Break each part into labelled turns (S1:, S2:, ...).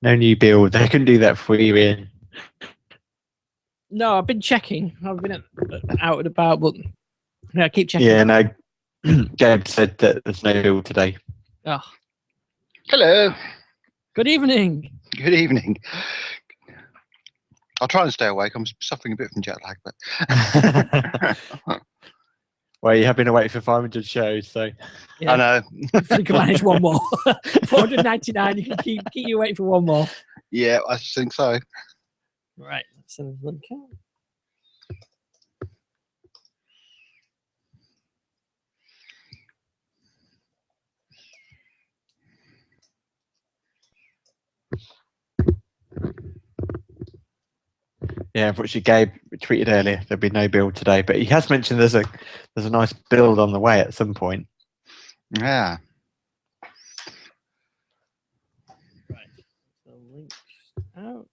S1: No new build. They can do that for you, Ian.
S2: No, I've been checking. I've been out and about, but I keep checking.
S1: Yeah, no. Gabe said that there's no build today.
S2: Oh.
S3: Hello.
S2: Good evening.
S3: Good evening. I'll try and stay awake. I'm suffering a bit from jet lag, but
S1: Well, you have been awake for 500 shows, so
S2: yeah.
S3: I know.
S2: If you can manage one more, 499. You can keep you waiting for one more.
S3: Yeah, I think so.
S2: Right. Let's have a look.
S1: yeah, unfortunately, Gabe tweeted earlier there'll be no build today, but he has mentioned there's a nice build on the way at some point.
S3: Yeah.
S2: Right. So links out.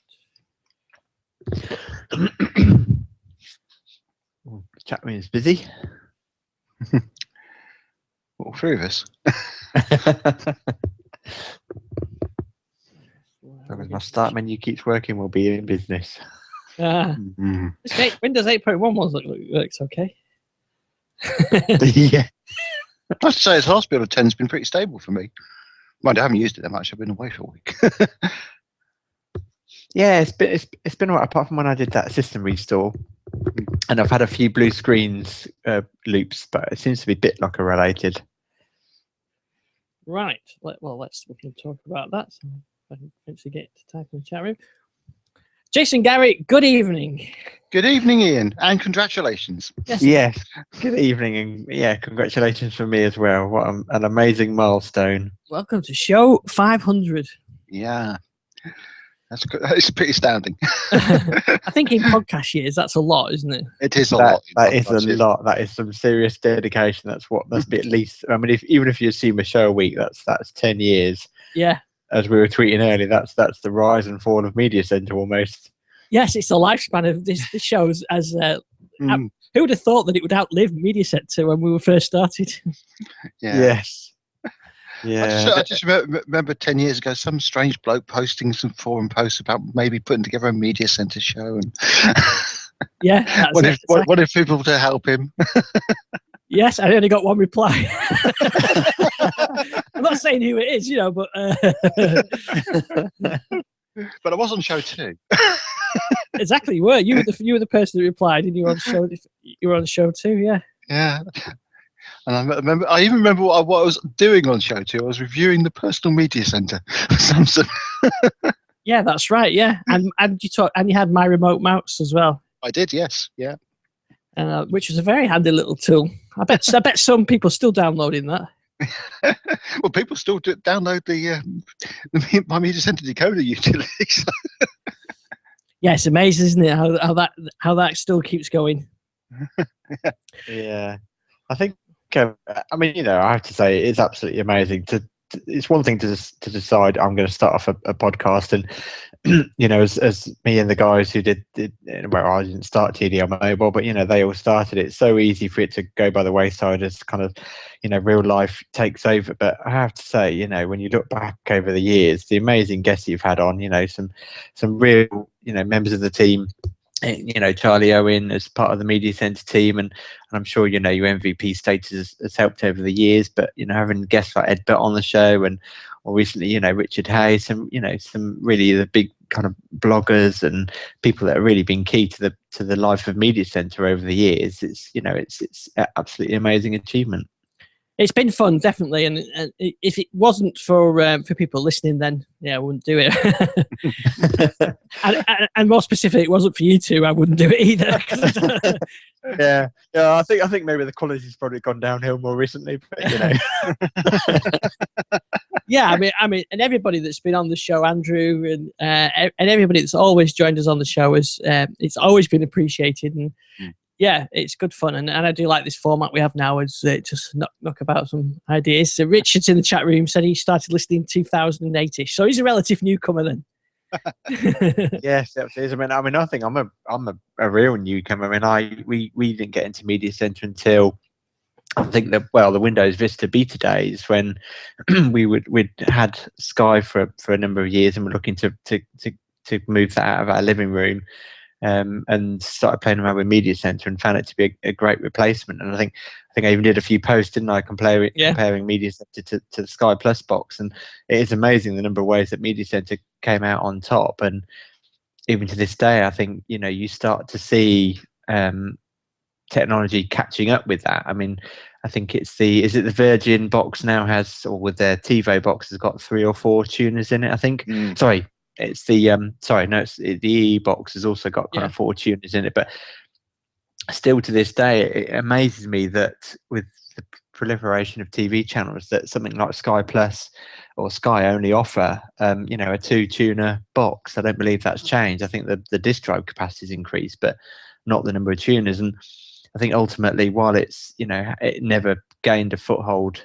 S1: Chat room is busy.
S3: All three of us.
S1: My start menu keeps working, we'll be in business.
S2: Windows 8.1 looks okay.
S1: Yeah.
S3: I have to say, his Hospital 10's been pretty stable for me. Mind, I haven't used it that much. I've been away for a week.
S1: Yeah, it's been all right, apart from when I did that system restore, and I've had a few blue screens loops, but it seems to be BitLocker related.
S2: Right. We can talk about that. So I can eventually get to type in the chat room. Jason Garrett, good evening.
S3: Good evening, Ian, and congratulations.
S1: Yes. Good evening, and yeah, congratulations from me as well. What an amazing milestone.
S2: Welcome to show 500.
S3: Yeah. It's pretty astounding.
S2: I think in podcast years, that's a lot, isn't it?
S3: It is a lot.
S1: That is a lot. That is some serious dedication. That's at least. I mean, even if you assume a show a week, that's 10 years.
S2: Yeah.
S1: As we were tweeting earlier, that's the rise and fall of Media Centre almost.
S2: Yes, it's the lifespan of this shows. As who would have thought that it would outlive Media Centre when we were first started?
S3: Yeah.
S1: Yes. Yeah.
S3: I just remember 10 years ago, some strange bloke posting some forum posts about maybe putting together a Media Centre show, and
S2: yeah,
S3: wanted people to help him.
S2: Yes, I only got one reply. I'm not saying who it is, but
S3: but I was on show 2.
S2: Exactly, you were. You were the person that replied, and you were on show. You were on show 2, yeah.
S3: Yeah. And I even remember what I was doing on show 2. I was reviewing the personal media center for Samsung.
S2: Yeah, that's right. Yeah, and you had my remote mouse as well.
S3: I did, yes, yeah.
S2: Which was a very handy little tool. I bet some people still downloading that.
S3: Well, people still download the my media center decoder utility. So.
S2: Yeah, it's amazing, isn't it? How that still keeps going.
S1: Yeah, I think. I mean, I have to say it's absolutely amazing. It's one thing to decide I'm going to start off a podcast, and as me and the guys who did well, I didn't start TDL Mobile, but they all started it. It's so easy for it to go by the wayside as kind of real life takes over. But I have to say, when you look back over the years, the amazing guests you've had on, some real members of the team. Charlie Owen as part of the Media Centre team, and I'm sure your MVP status has helped over the years. But having guests like Ed Butt on the show, and or recently Richard Hayes, some really the big kind of bloggers and people that have really been key to the life of Media Centre over the years. It's absolutely amazing achievement.
S2: It's been fun, definitely, and if it wasn't for people listening, then I wouldn't do it. and more specific, it wasn't for you two, I wouldn't do it either.
S1: Yeah. I think maybe the quality's probably gone downhill more recently, but
S2: Yeah, I mean, and everybody that's been on the show, Andrew, and everybody that's always joined us on the show it's always been appreciated, and. Yeah, it's good fun, and I do like this format we have now. Is just knock about some ideas. So Richard's in the chat room said he started listening 2008ish, so he's a relative newcomer then.
S1: Yes, absolutely. I mean, I think I'm a real newcomer. I mean, we didn't get into Media Centre until I think that, well, the Windows Vista beta days when we'd had Sky for a number of years, and we're looking to move that out of our living room, and started playing around with Media Center and found it to be a great replacement. And I think I even did a few posts, didn't I, comparing Media Center to the Sky Plus box, and it is amazing the number of ways that Media Center came out on top. And even to this day, I think you start to see technology catching up with that. I mean, I think is it the Virgin box now has, or with their TiVo box has got 3 or 4 tuners in it, I think. Sorry, it's the the EE box has also got kind of 4 tuners in it. But still to this day, it amazes me that with the proliferation of TV channels, that something like Sky Plus or Sky only offer a 2-tuner box. I don't believe that's changed. I think the disk drive capacity has increased, but not the number of tuners. And I think ultimately, while it's it never gained a foothold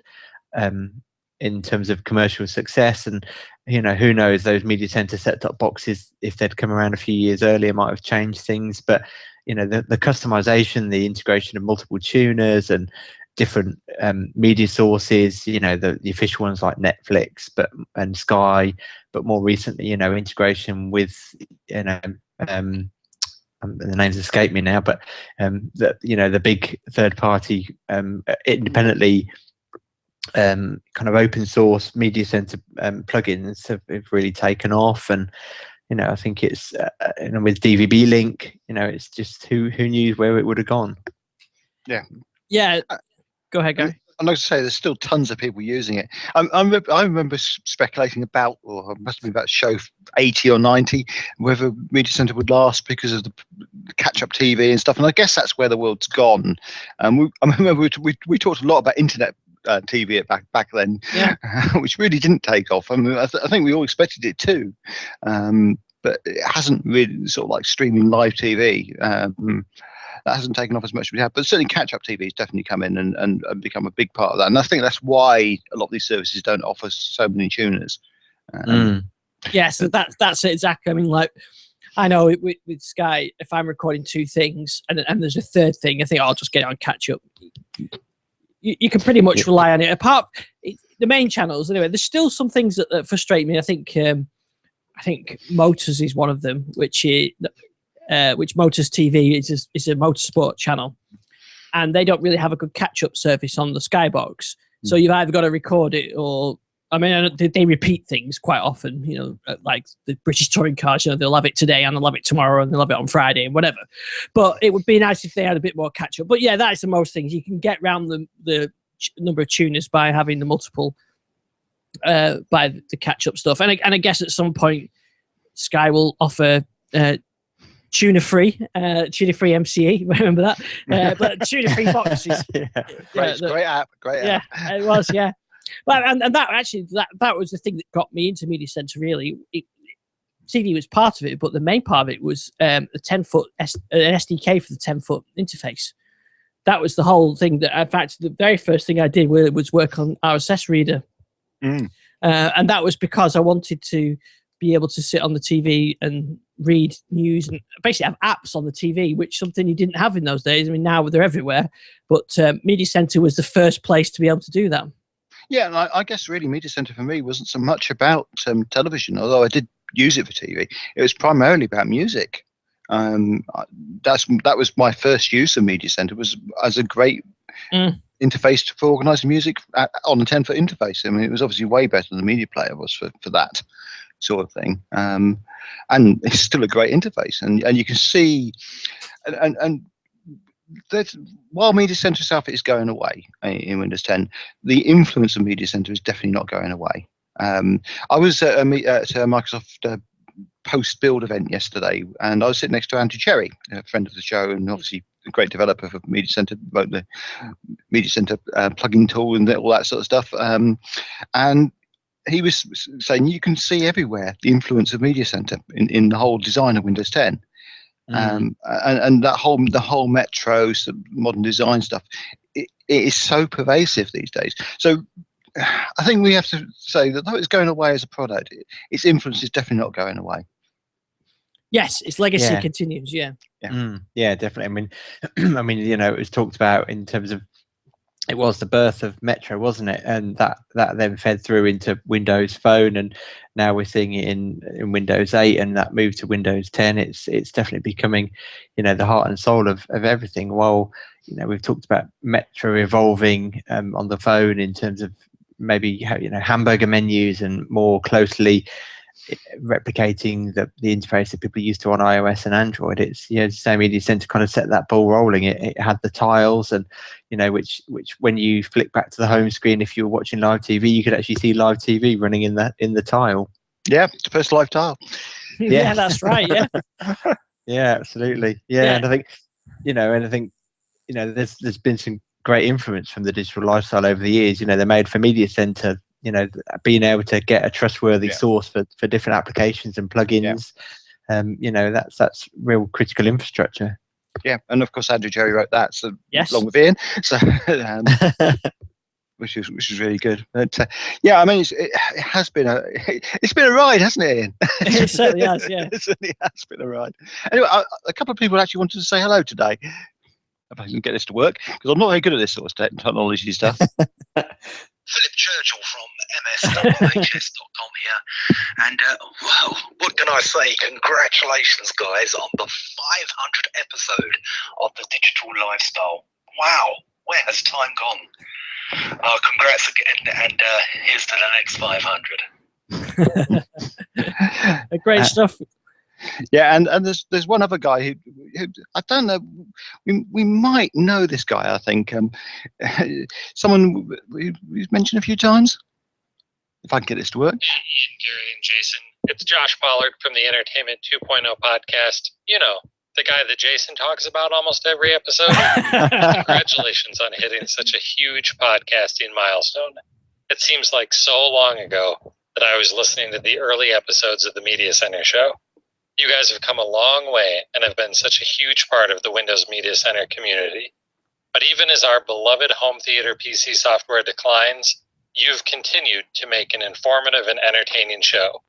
S1: in terms of commercial success, and who knows, those Media Center set-top boxes, if they'd come around a few years earlier, might have changed things. But the customization, the integration of multiple tuners and different media sources, the official ones like Netflix, and Sky, but more recently, integration with the names escape me now, but the big third-party independently kind of open source Media Center plugins have really taken off. And I think it's with DVB Link, it's just who knew where it would have gone.
S2: Yeah. Go ahead, Gary.
S3: I'd like to say there's still tons of people using it. I remember speculating about, or it must have been about show 80 or 90, whether Media Center would last because of the catch-up TV and stuff. And I guess that's where the world's gone. I remember we talked a lot about internet TV back then, which really didn't take off. I mean, I think we all expected it to, but it hasn't really sort of like streaming live TV. That hasn't taken off as much as we have, but certainly catch-up TV has definitely come in and become a big part of that. And I think that's why a lot of these services don't offer so many tuners.
S2: Yeah, so that's it exactly. I mean, like, I know with Sky, if I'm recording 2 things and there's a third thing, I think I'll just get it on catch-up. You can pretty much rely on it. Apart the main channels, anyway. There's still some things that frustrate me. I think Motors is one of them, which Motors TV is a motorsport channel, and they don't really have a good catch-up service on the Skybox. So you've either got to record it, or they repeat things quite often. Like the British touring cars, they'll have it today and they'll have it tomorrow and they'll have it on Friday and whatever. But it would be nice if they had a bit more catch-up. But yeah, that is the most things you can get around the number of tuners by having the multiple, by the catch-up stuff. And I guess at some point Sky will offer tuner-free MCE. Remember that? But tuner-free boxes.
S3: Great app.
S2: Yeah, it was. Yeah, well, and that actually that was the thing that got me into Media Center. Really, TV was part of it, but the main part of it was a 10-foot an SDK for the 10-foot interface. That was the whole thing. That, in fact, the very first thing I did was work on RSS reader, and that was because I wanted to be able to sit on the TV and read news and basically have apps on the TV, which something you didn't have in those days. I mean, now they're everywhere, but Media Center was the first place to be able to do that.
S3: Yeah, and I guess really Media Center for me wasn't so much about television, although I did use it for TV. It was primarily about music. That was my first use of Media Center, was as a great interface for organising music on a 10-foot interface. I mean, it was obviously way better than the Media Player was for that sort of thing, and it's still a great interface, and you can see, and while Media Center itself is going away in Windows 10, the influence of Media Center is definitely not going away. I was at a Microsoft post-build event yesterday, and I was sitting next to Andrew Cherry, a friend of the show, and obviously a great developer for Media Center, wrote the Media Center plugin tool and all that sort of stuff, and he was saying you can see everywhere the influence of Media Center in the whole design of Windows 10. And the whole Metro modern design stuff, it is so pervasive these days. So I think we have to say that though it's going away as a product, its influence is definitely not going away.
S2: Yes, its legacy continues. Yeah,
S1: definitely. I mean, it was talked about in terms of it was the birth of Metro, wasn't it? And that then fed through into Windows Phone, and now we're seeing it in Windows 8, and that move to Windows 10. It's definitely becoming, the heart and soul of everything. While we've talked about Metro evolving on the phone in terms of maybe hamburger menus and more closely replicating the interface that people used to on iOS and Android. It's the same Media Center kind of set that ball rolling. It had the tiles, and which when you flick back to the home screen, if you were watching live TV, you could actually see live TV running in the tile.
S3: Yeah, the first live tile.
S2: Yeah, that's right. Yeah.
S1: Yeah, absolutely. Yeah, and I think there's been some great influence from the digital lifestyle over the years. They made for Media Center, being able to get a trustworthy source for different applications and plugins. That's real critical infrastructure.
S3: Yeah, and of course Andrew Jerry wrote that, so along with Ian, so which is really good. But I mean, it has been a ride, hasn't it, Ian?
S2: It certainly has. Yeah,
S3: it certainly has been a ride. Anyway, a couple of people actually wanted to say hello today. If I can get this to work, because I'm not very good at this sort of technology stuff.
S4: Philip Churchill from MSWHS.com here, and well, what can I say? Congratulations, guys, on the 500th episode of the Digital Lifestyle. Wow, where has time gone? Congrats again, and here's to the next 500.
S2: Great stuff.
S3: Yeah, and there's one other guy who I don't know. We might know this guy. I think someone we've mentioned a few times. If I can get this to work.
S5: Ian, Gary, and Jason. It's Josh Pollard from the Entertainment 2.0 podcast. The guy that Jason talks about almost every episode. Congratulations on hitting such a huge podcasting milestone. It seems like so long ago that I was listening to the early episodes of the Media Center show. You guys have come a long way and have been such a huge part of the Windows Media Center community. But even as our beloved home theater PC software declines, you've continued to make an informative and entertaining show.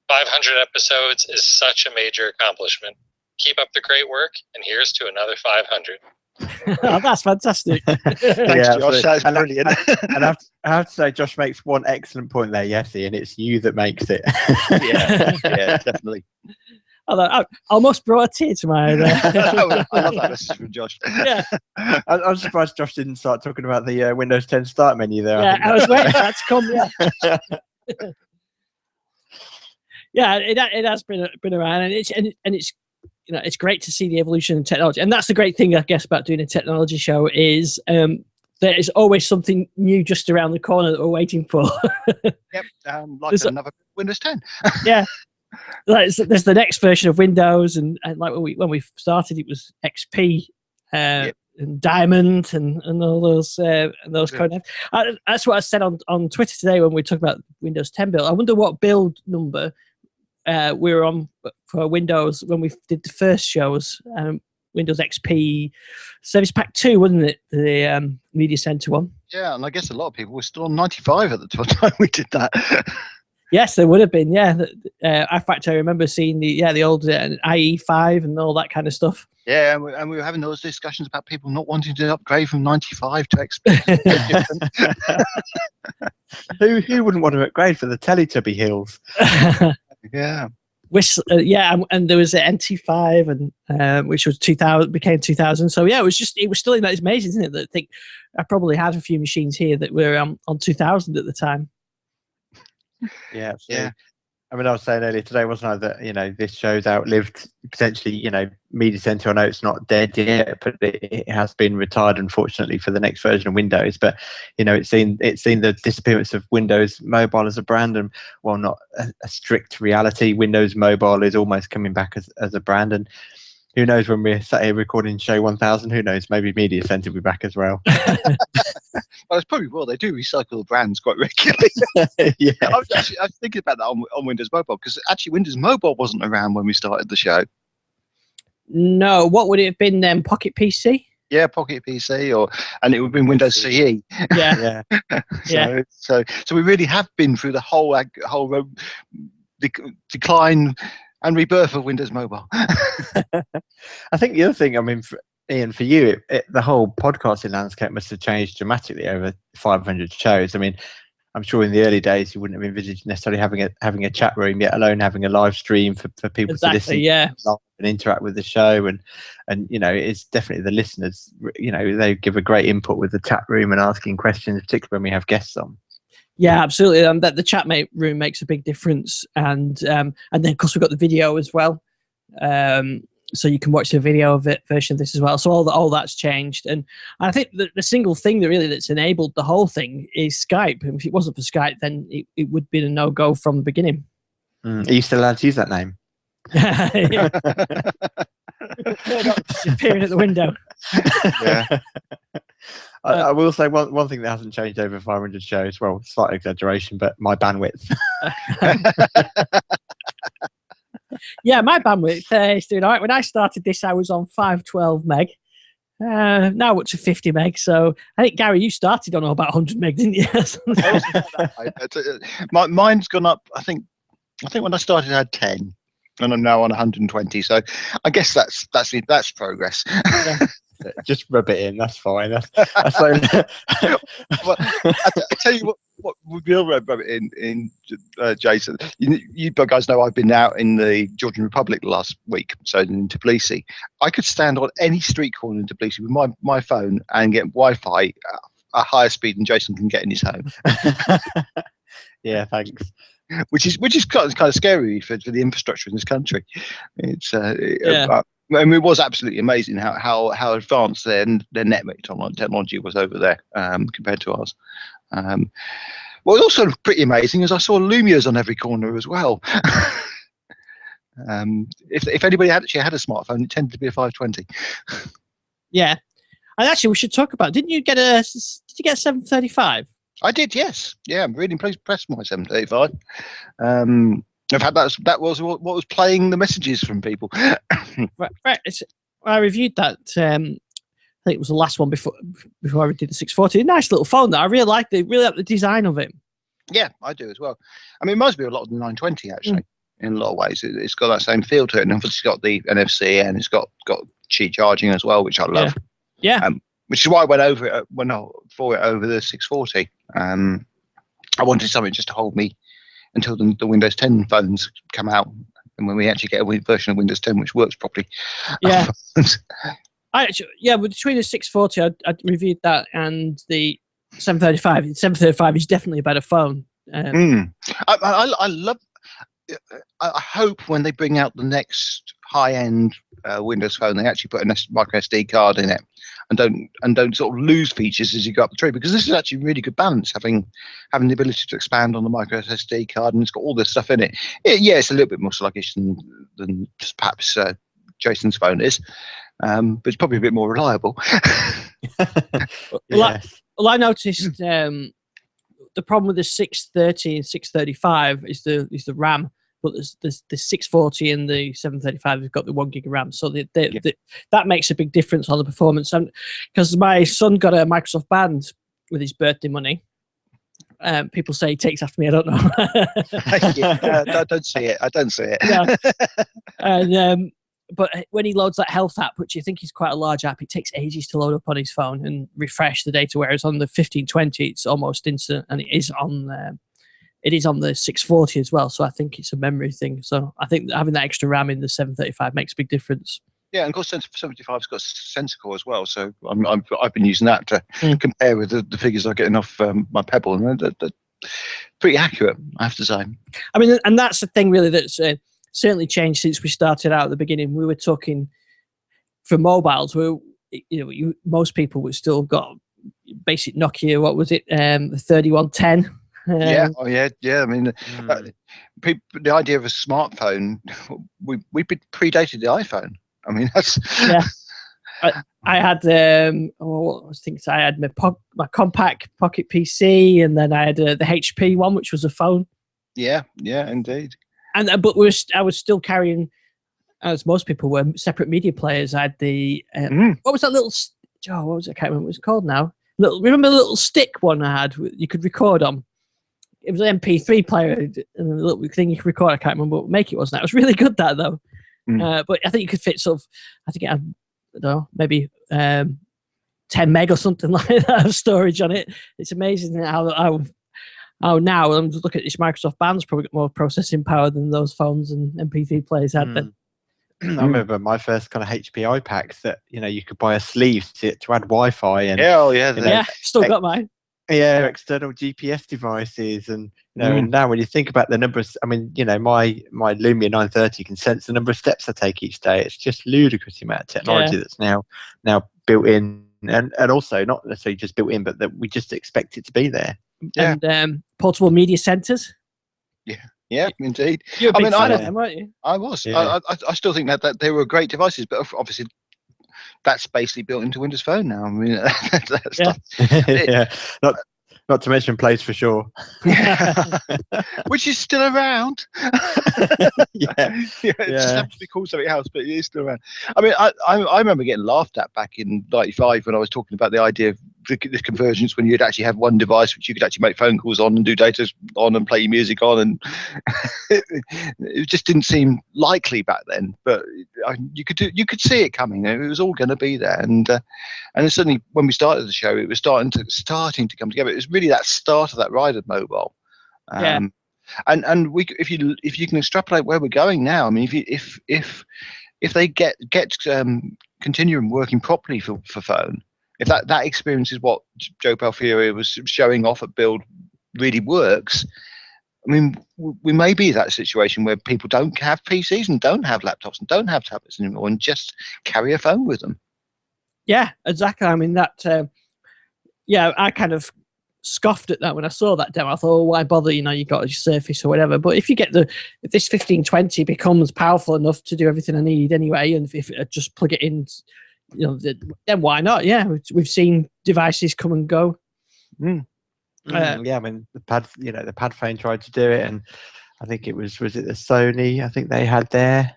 S5: 500 episodes is such a major accomplishment. Keep up the great work, and here's to another 500.
S2: Oh, that's fantastic.
S3: Thanks, Josh. That's brilliant.
S1: And I have to say, Josh makes one excellent point there, Yessie, and it's you that makes it.
S3: yeah, definitely.
S2: I almost brought a tear to my eye there.
S3: I love that message from Josh.
S2: Yeah.
S1: I'm surprised Josh didn't start talking about the Windows 10 start menu there.
S2: Yeah, I was waiting for that to come. Yeah, yeah, it has been around, and it's it's great to see the evolution in technology, and that's the great thing, I guess, about doing a technology show is there is always something new just around the corner that we're waiting for.
S3: Yep, like another Windows 10.
S2: Yeah. There's the next version of Windows, and like when we started, it was XP and Diamond and all those code names. That's what I said on Twitter today when we talked about Windows 10 build. I wonder what build number we were on for Windows when we did the first shows. Windows XP Service Pack 2, wasn't it? The Media Center one. Yeah,
S3: and I guess a lot of people were still on 95 at the time we did that.
S2: Yes, there would have been. Yeah, in fact, I remember seeing the old IE5 and all that kind of stuff.
S3: Yeah, and we were having those discussions about people not wanting to upgrade from 95 to XP.
S1: Who wouldn't want to upgrade for the Teletubby hills?
S3: Yeah.
S2: And there was the NT5, and which was 2000, became 2000. So yeah, it was still it's amazing, isn't it? That I think I probably had a few machines here that were on 2000 at the time.
S1: Yeah, absolutely. Yeah. I mean, I was saying earlier today, wasn't I, that this show's outlived potentially, Media Center. I know it's not dead yet, but it has been retired, unfortunately, for the next version of Windows. But it's seen the disappearance of Windows Mobile as a brand, and while not a strict reality, Windows Mobile is almost coming back as a brand. And who knows, when we're sat here recording show 1000, who knows, maybe Media Center will be back as well.
S3: Well, it's probably well. They do recycle brands quite regularly.
S1: Yeah.
S3: I was thinking about that on Windows Mobile, because actually Windows Mobile wasn't around when we started the show.
S2: No, what would it have been then? Pocket PC?
S3: Yeah, Pocket PC, and it would have been Windows CE.
S2: Yeah.
S3: So we really have been through the whole decline and rebirth of Windows Mobile.
S1: I think the other thing, I mean, Ian, for you, the whole podcasting landscape must have changed dramatically over 500 shows. I mean, I'm sure in the early days you wouldn't have envisaged necessarily having a chat room, yet alone having a live stream for people to listen
S2: yeah.
S1: and interact with the show. And it's definitely the listeners, they give a great input with the chat room and asking questions, particularly when we have guests on.
S2: Yeah, absolutely. That the chat room makes a big difference, and then of course we've got the video as well, so you can watch the video version of this as well. So all that's changed, and I think the single thing that's enabled the whole thing is Skype. And if it wasn't for Skype, then it would be a no-go from the beginning.
S1: Are you still allowed to use that name?
S2: Disappearing at the window.
S3: Yeah.
S1: I will say one thing that hasn't changed over 500 shows. Well, slight exaggeration, but my bandwidth.
S2: Yeah, my bandwidth is doing all right. When I started this, I was on 512 meg. Now up to 50 meg. So I think, Gary, you started on about 100 meg, didn't you?
S3: Mine's gone up. I think when I started, I had 10, and I'm now on 120. So I guess that's progress.
S2: Yeah.
S1: Just rub it in. That's fine. That's
S3: Well, I tell you what we will rub it in, Jason. You guys know I've been out in the Georgian Republic last week, so in Tbilisi. I could stand on any street corner in Tbilisi with my phone and get Wi-Fi at a higher speed than Jason can get in his home.
S1: Yeah, thanks.
S3: Which is kind of scary for the infrastructure in this country. It's
S2: Yeah.
S3: I mean, it was absolutely amazing how advanced their network technology was over there compared to ours. What was also pretty amazing is I saw Lumias on every corner as well. If anybody actually had a smartphone, it tended to be a 520.
S2: Yeah, and actually, we should talk about. Did you get a 735?
S3: I did, yes. Yeah, I'm really impressed with my 735. In fact, that was what was playing the messages from people.
S2: Right. I reviewed that. I think it was the last one before I did the 640. Nice little phone. That I really like the design of it.
S3: Yeah, I do as well. I mean, it reminds me a lot of the 920 actually. In a lot of ways, it's got that same feel to it, and obviously it's got the NFC and it's got Qi charging as well, which I love.
S2: Yeah.
S3: Which is why I went for it over the 640. I wanted something just to hold me until the Windows 10 phones come out, and when we actually get a version of Windows 10 which works properly.
S2: Yeah. Between the 640, I reviewed that, and the 735. The 735 is definitely a better phone.
S3: I love. I hope when they bring out the next high-end Windows phone, they actually put a micro SD card in it, and don't sort of lose features as you go up the tree, because this is actually really good balance, having the ability to expand on the micro SD card, and it's got all this stuff in it. It's a little bit more sluggish than perhaps Jason's phone is, but it's probably a bit more reliable.
S1: Yes.
S2: Well, I noticed the problem with the 630 and 635 is the RAM. But the 640 and the 735 have got the 1 gig of RAM, so that makes a big difference on the performance. And because my son got a Microsoft Band with his birthday money, people say he takes after me. I don't know.
S3: I don't see it.
S2: Yeah. And but when he loads that Health app, which I think is quite a large app, it takes ages to load up on his phone and refresh the data. Whereas on the 1520, it's almost instant, and it is on the 640 as well, so I think it's a memory thing. So I think having that extra RAM in the 735 makes a big difference. Yeah,
S3: and of course, 735's got sensor core as well, so I've been using that to compare with the figures I get off my Pebble, and they're pretty accurate, I have to say.
S2: I mean, and that's the thing really that's certainly changed since we started out at the beginning. We were talking for mobiles, most people would still got basic Nokia. What was it? 3110.
S3: Yeah. I mean, the idea of a smartphone, we predated the iPhone. I mean, that's
S2: yeah. I had I had my compact pocket PC, and then I had the HP one, which was a phone.
S3: Yeah, indeed.
S2: And but I was still carrying, as most people were, separate media players. I had the what was that little? What was it? I can't remember what it was called now. Remember the little stick one I had? You could record on. It was an MP3 player and a little thing you could record. I can't remember what make it was. That was really good. That though. But I think you could fit I think it had don't know, maybe 10 meg or something like that of storage on it. It's amazing how now I'm just looking at this Microsoft band's probably got more processing power than those phones and MP3 players had then.
S1: I remember my first kind of HPI packs that you could buy a sleeve to add Wi-Fi and
S2: Yeah, still got mine.
S1: Yeah, external GPS devices, and and now when you think about the numbers, I mean, my Lumia 930 can sense the number of steps I take each day. It's just ludicrous the amount of technology that's now built in, and also not necessarily just built in, but that we just expect it to be there.
S3: Yeah.
S2: And portable media centers.
S3: Yeah, indeed.
S2: You're a big fan of them, weren't you?
S3: I was.
S1: Yeah.
S3: I still think that they were great devices, but obviously that's basically built into Windows Phone now. I mean,
S1: Yeah, not to mention Place for Sure,
S3: which is still around. It just happens to be called something else, but it is still around. I mean, I remember getting laughed at back in '95 when I was talking about the idea of the convergence, when you'd actually have one device which you could actually make phone calls on and do data on and play your music on, and it just didn't seem likely back then. But you could see it coming. It was all going to be there, and certainly when we started the show, it was starting to come together. It was really that start of that ride of mobile. And if you can extrapolate where we're going now, I mean, if they get Continuum working properly for phone, if that experience is what Joe Palfieri was showing off at Build really works, I mean, we may be in that situation where people don't have PCs and don't have laptops and don't have tablets anymore and just carry a phone with them. Yeah,
S2: exactly. I mean, that, I kind of scoffed at that when I saw that demo. I thought, oh, why bother? You got a Surface or whatever. But if you get if this 1520 becomes powerful enough to do everything I need anyway, and if I just plug it in, then why not? Yeah, we've seen devices come and go.
S1: I mean, the pad, the pad phone tried to do it, and I think it was it the Sony? I think they had their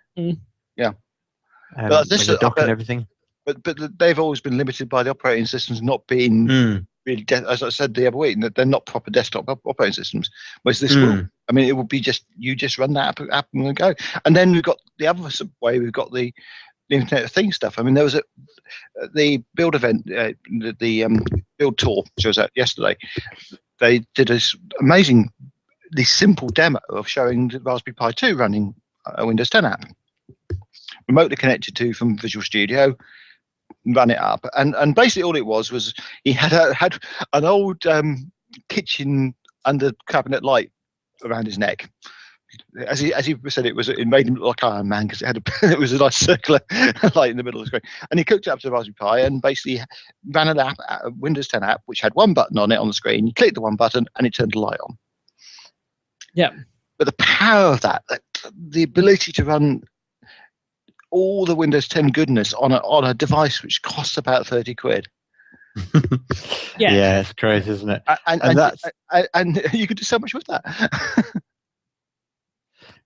S3: but this
S1: the dock and everything.
S3: But they've always been limited by the operating systems not being really, as I said the other week, they're not proper desktop operating systems. Whereas this will, I mean, it will be just run that app and go. And then we've got the other way. We've got the Internet of Things stuff. I mean, there was the Build event, the Build tour, which was yesterday. They did this amazingly simple demo of showing the Raspberry Pi 2 running a Windows 10 app, remotely connected to from Visual Studio, run it up, and basically all it was he had an old kitchen under cabinet light around his neck. As he said, it made him look like Iron Man because it was a nice circular light in the middle of the screen. And he cooked it up to the Raspberry Pi and basically ran an app, a Windows 10 app, which had one button on it on the screen. You click the one button and it turned the light on.
S2: Yeah.
S3: But the power of that, the ability to run all the Windows 10 goodness on a device which costs about 30 quid.
S1: Yeah, it's crazy, isn't it?
S3: And you could do so much with that.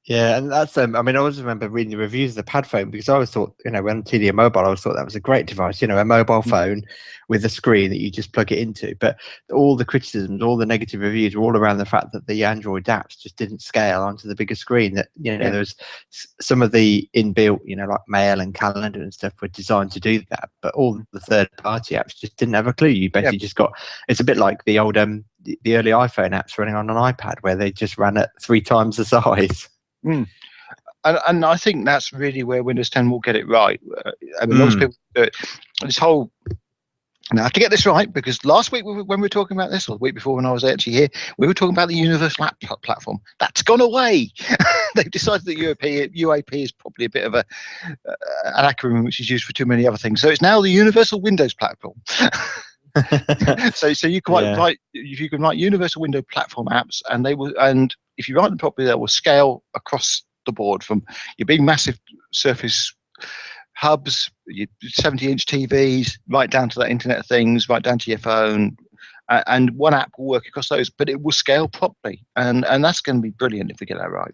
S1: Yeah, and that's I mean, I always remember reading the reviews of the pad phone because I always thought, when TDM Mobile, I always thought that was a great device, a mobile phone with a screen that you just plug it into. But all the criticisms, all the negative reviews were all around the fact that the Android apps just didn't scale onto the bigger screen. That there was some of the inbuilt, like Mail and Calendar and stuff were designed to do that, but all the third-party apps just didn't have a clue. You basically just got. It's a bit like the old the early iPhone apps running on an iPad where they just ran at 3 times the size.
S3: And I think that's really where Windows 10 will get it right. I mean, most people do it. This whole, now I have to get this right because last week when we were talking about this, or the week before when I was actually here, we were talking about the Universal App Platform. That's gone away. They've decided that UAP is probably a bit of an acronym which is used for too many other things. So it's now the Universal Windows Platform. so you can write Universal Window Platform apps, and they will, and if you write them properly, they will scale across the board from your big massive Surface hubs, your 70-inch TVs, right down to that Internet of Things, right down to your phone, and one app will work across those, but it will scale properly, and that's going to be brilliant if we get that right.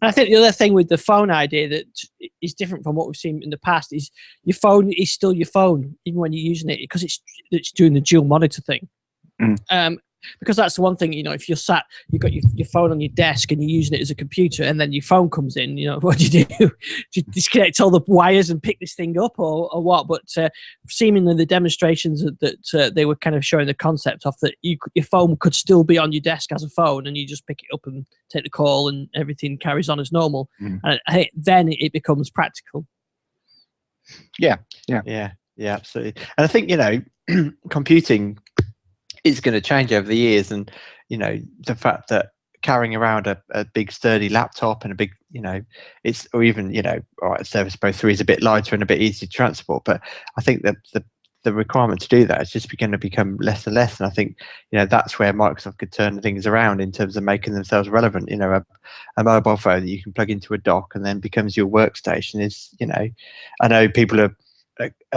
S2: And I think the other thing with the phone idea that is different from what we've seen in the past is your phone is still your phone, even when you're using it, because it's doing the dual monitor thing. Because that's the one thing, if you're sat, you've got your phone on your desk and you're using it as a computer, and then your phone comes in, what do? Do you disconnect all the wires and pick this thing up, or what? But seemingly the demonstrations that they were kind of showing the concept of, that your phone could still be on your desk as a phone, and you just pick it up and take the call, and everything carries on as normal. And then it becomes practical.
S3: Yeah,
S1: absolutely. And I think computing is going to change over the years, and the fact that carrying around a big sturdy laptop and a big it's, or even all right, Surface Pro 3 is a bit lighter and a bit easier to transport, but I think that the requirement to do that is just going to become less and less. And I think that's where Microsoft could turn things around in terms of making themselves relevant. A mobile phone that you can plug into a dock and then becomes your workstation is I know people are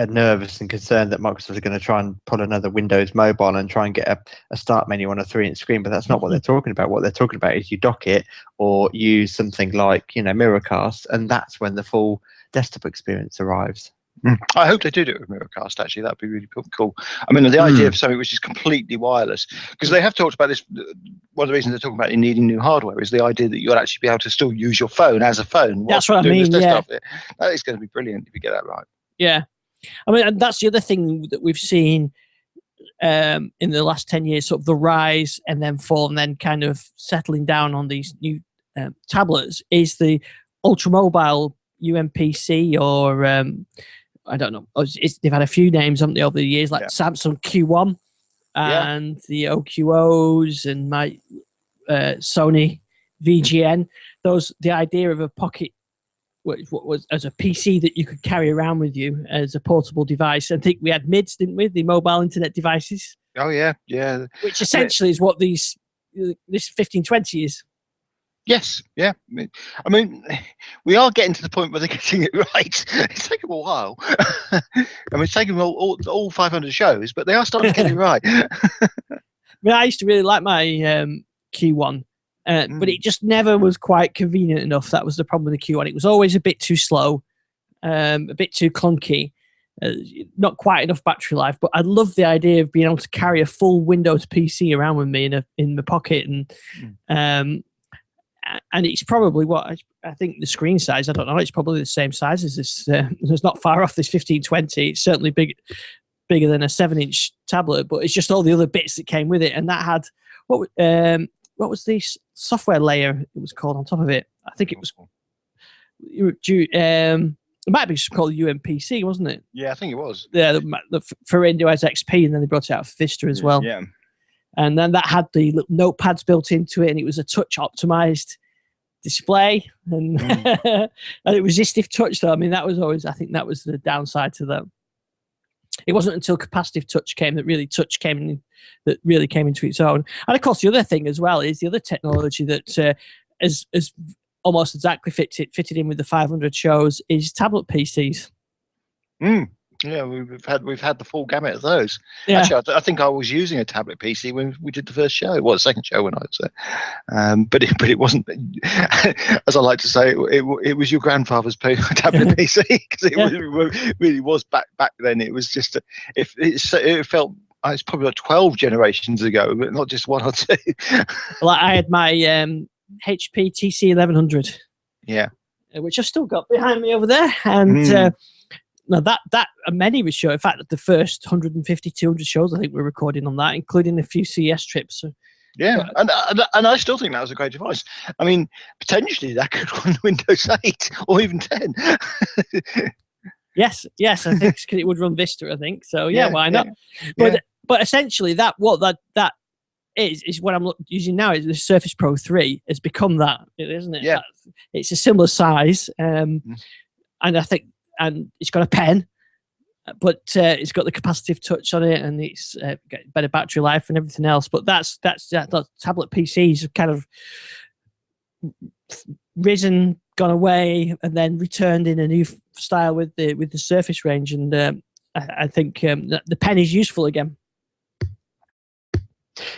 S1: nervous and concerned that Microsoft are going to try and pull another Windows Mobile and try and get a start menu on a 3-inch screen, but that's not what they're talking about. What they're talking about is you dock it or use something like Miracast, and that's when the full desktop experience arrives.
S3: I hope they do it with Miracast. Actually, that'd be really cool. I mean, the idea of something which is completely wireless, because they have talked about this. One of the reasons they're talking about needing new hardware is the idea that you'll actually be able to still use your phone as a phone.
S2: That's what I mean. Yeah,
S3: that is going to be brilliant if you get that right.
S2: Yeah, I mean, and that's the other thing that we've seen in the last 10 years, sort of the rise and then fall and then kind of settling down on these new tablets, is the ultra mobile UMPC, or I don't know. They've had a few names, haven't they, over the years, like Samsung Q1 and the OQOs and my Sony VGN. The idea of a pocket, what was as a PC that you could carry around with you as a portable device. I think we had MIDs, didn't we? The mobile internet devices.
S3: Oh yeah.
S2: Which essentially is what this 1520 is.
S3: Yes, yeah. I mean, we are getting to the point where they're getting it right. It's taken a while. I mean, it's taken all 500 shows, but they are starting to get it right.
S2: I mean, I used to really like my Q1, but it just never was quite convenient enough. That was the problem with the Q1. It was always a bit too slow, a bit too clunky, not quite enough battery life. But I love the idea of being able to carry a full Windows PC around with me in my pocket, and it's probably what I think the screen size, I don't know, it's probably the same size as this. It's not far off this 1520. It's certainly bigger than a 7-inch tablet, but it's just all the other bits that came with it. And that had, what was the software layer it was called on top of it? I think it was, it might be called UMPC, wasn't it?
S3: Yeah, I think it was.
S2: Yeah, for Windows XP, and then they brought it out for Vista as well.
S3: Yeah.
S2: And then that had the notepads built into it, and it was a touch optimized display, and and it resistive touch. Though I mean, that was always, I think that was the downside to that. It wasn't until capacitive touch came that really came into its own. And of course, the other thing as well is the other technology that is almost exactly fitted in with the 500 shows is tablet PCs.
S3: Yeah, we've had the full gamut of those.
S2: Yeah.
S3: Actually, I think I was using a tablet PC when we did the first show. Well, the second show when I was there. But it wasn't, as I like to say, it was your grandfather's tablet PC, because it really was back then. It was just it felt it's probably like 12 generations ago, but not just one or two.
S2: Well, I had my HP TC 1100.
S3: Yeah,
S2: which I've still got behind me over there, and. Now that many of us show, in fact, the first 150, 200 shows I think we're recording on that, including a few CES trips. So,
S3: yeah, and I still think that was a great device. I mean, potentially that could run Windows 8 or even 10.
S2: Yes, I think it would run Vista. I think so. Yeah, why not?
S3: Yeah.
S2: But essentially, that is what I'm using now. Is the Surface Pro 3 has become that, isn't it?
S3: Yeah,
S2: it's a similar size, and I think. And it's got a pen, but it's got the capacitive touch on it, and it's got better battery life and everything else. But that's tablet PCs have kind of risen, gone away, and then returned in a new style with the Surface range. And I think the pen is useful again.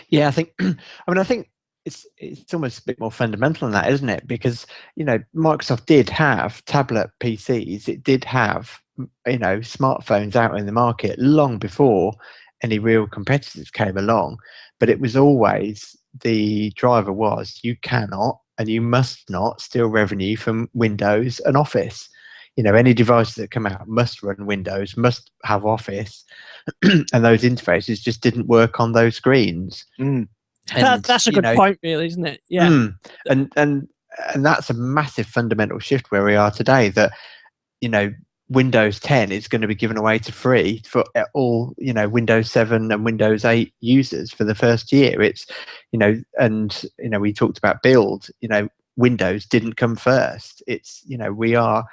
S1: Yeah, I think. I think it's almost a bit more fundamental than that, isn't it? Because Microsoft did have tablet PCs. It did have smartphones out in the market long before any real competitors came along, but it was always the driver was you cannot and you must not steal revenue from Windows and Office. Any devices that come out must run Windows, must have Office, and those interfaces just didn't work on those screens.
S3: Mm.
S1: And,
S2: that's a good point, really, isn't it? Yeah.
S1: And that's a massive fundamental shift where we are today, that Windows 10 is going to be given away to free for all Windows 7 and Windows 8 users for the first year. It's we talked about build. Windows didn't come first. It's we are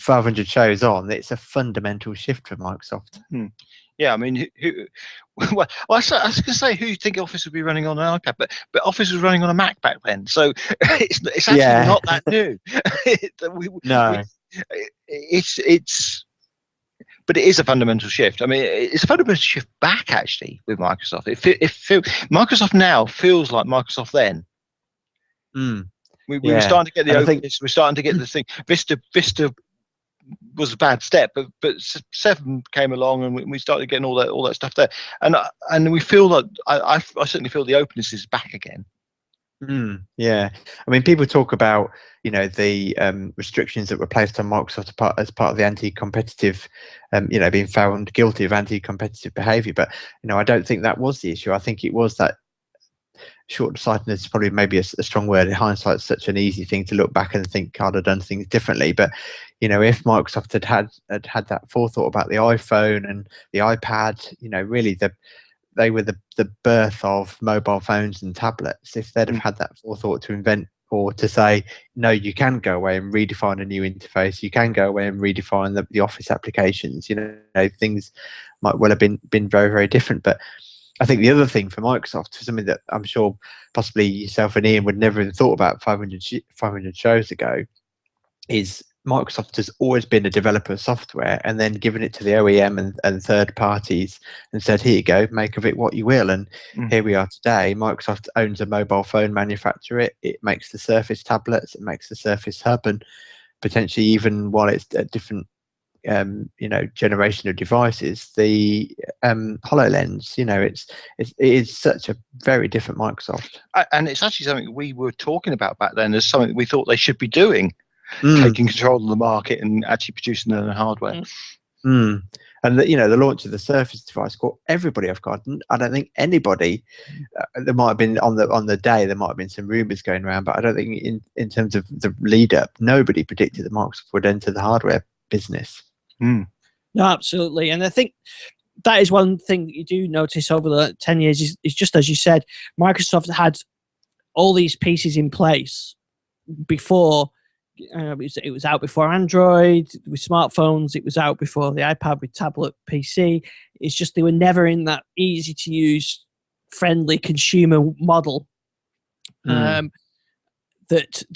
S1: 500 shows on. It's a fundamental shift for Microsoft.
S3: Yeah, I mean, well, I was going to say who you think Office would be running on an iPad, but Office was running on a Mac back then, so it's actually not that new.
S1: No,
S3: but it is a fundamental shift. I mean, it's a fundamental shift back actually with Microsoft. Microsoft now feels like Microsoft then. We were starting to get the openness. We're starting to get the thing. Vista was a bad step, but 7 came along and we started getting all that stuff there, and we feel that I certainly feel the openness is back again.
S1: Yeah, I mean, people talk about the restrictions that were placed on Microsoft as part of the anti-competitive, being found guilty of anti-competitive behaviour, but I don't think that was the issue. I think it was that short-sightedness is probably maybe a strong word. In hindsight, it's such an easy thing to look back and think I'd have done things differently. But if Microsoft had that forethought about the iPhone and the iPad, really they were the birth of mobile phones and tablets. If they'd have had that forethought to invent or to say, no, you can go away and redefine a new interface, you can go away and redefine the Office applications, things might well have been very, very different. But I think the other thing for Microsoft, something that I'm sure possibly yourself and Ian would never have thought about 500 shows ago, is Microsoft has always been a developer of software and then given it to the OEM and third parties and said, here you go, make of it what you will. And here we are today. Microsoft owns a mobile phone manufacturer. It makes the Surface tablets, it makes the Surface Hub, and potentially even while it's a different generation of devices, the HoloLens, it is such a very different Microsoft.
S3: And it's actually something we were talking about back then as something we thought they should be doing, taking control of the market and actually producing their own hardware.
S1: And the launch of the Surface device caught everybody off guard. I don't think anybody, there might have been on the day, there might have been some rumors going around, but I don't think in terms of the lead up, nobody predicted that Microsoft would enter the hardware business.
S2: No, absolutely. And I think that is one thing that you do notice over the 10 years is just as you said, Microsoft had all these pieces in place before. It was out before Android with smartphones. It was out before the iPad with tablet PC. It's just they were never in that easy to use, friendly consumer model that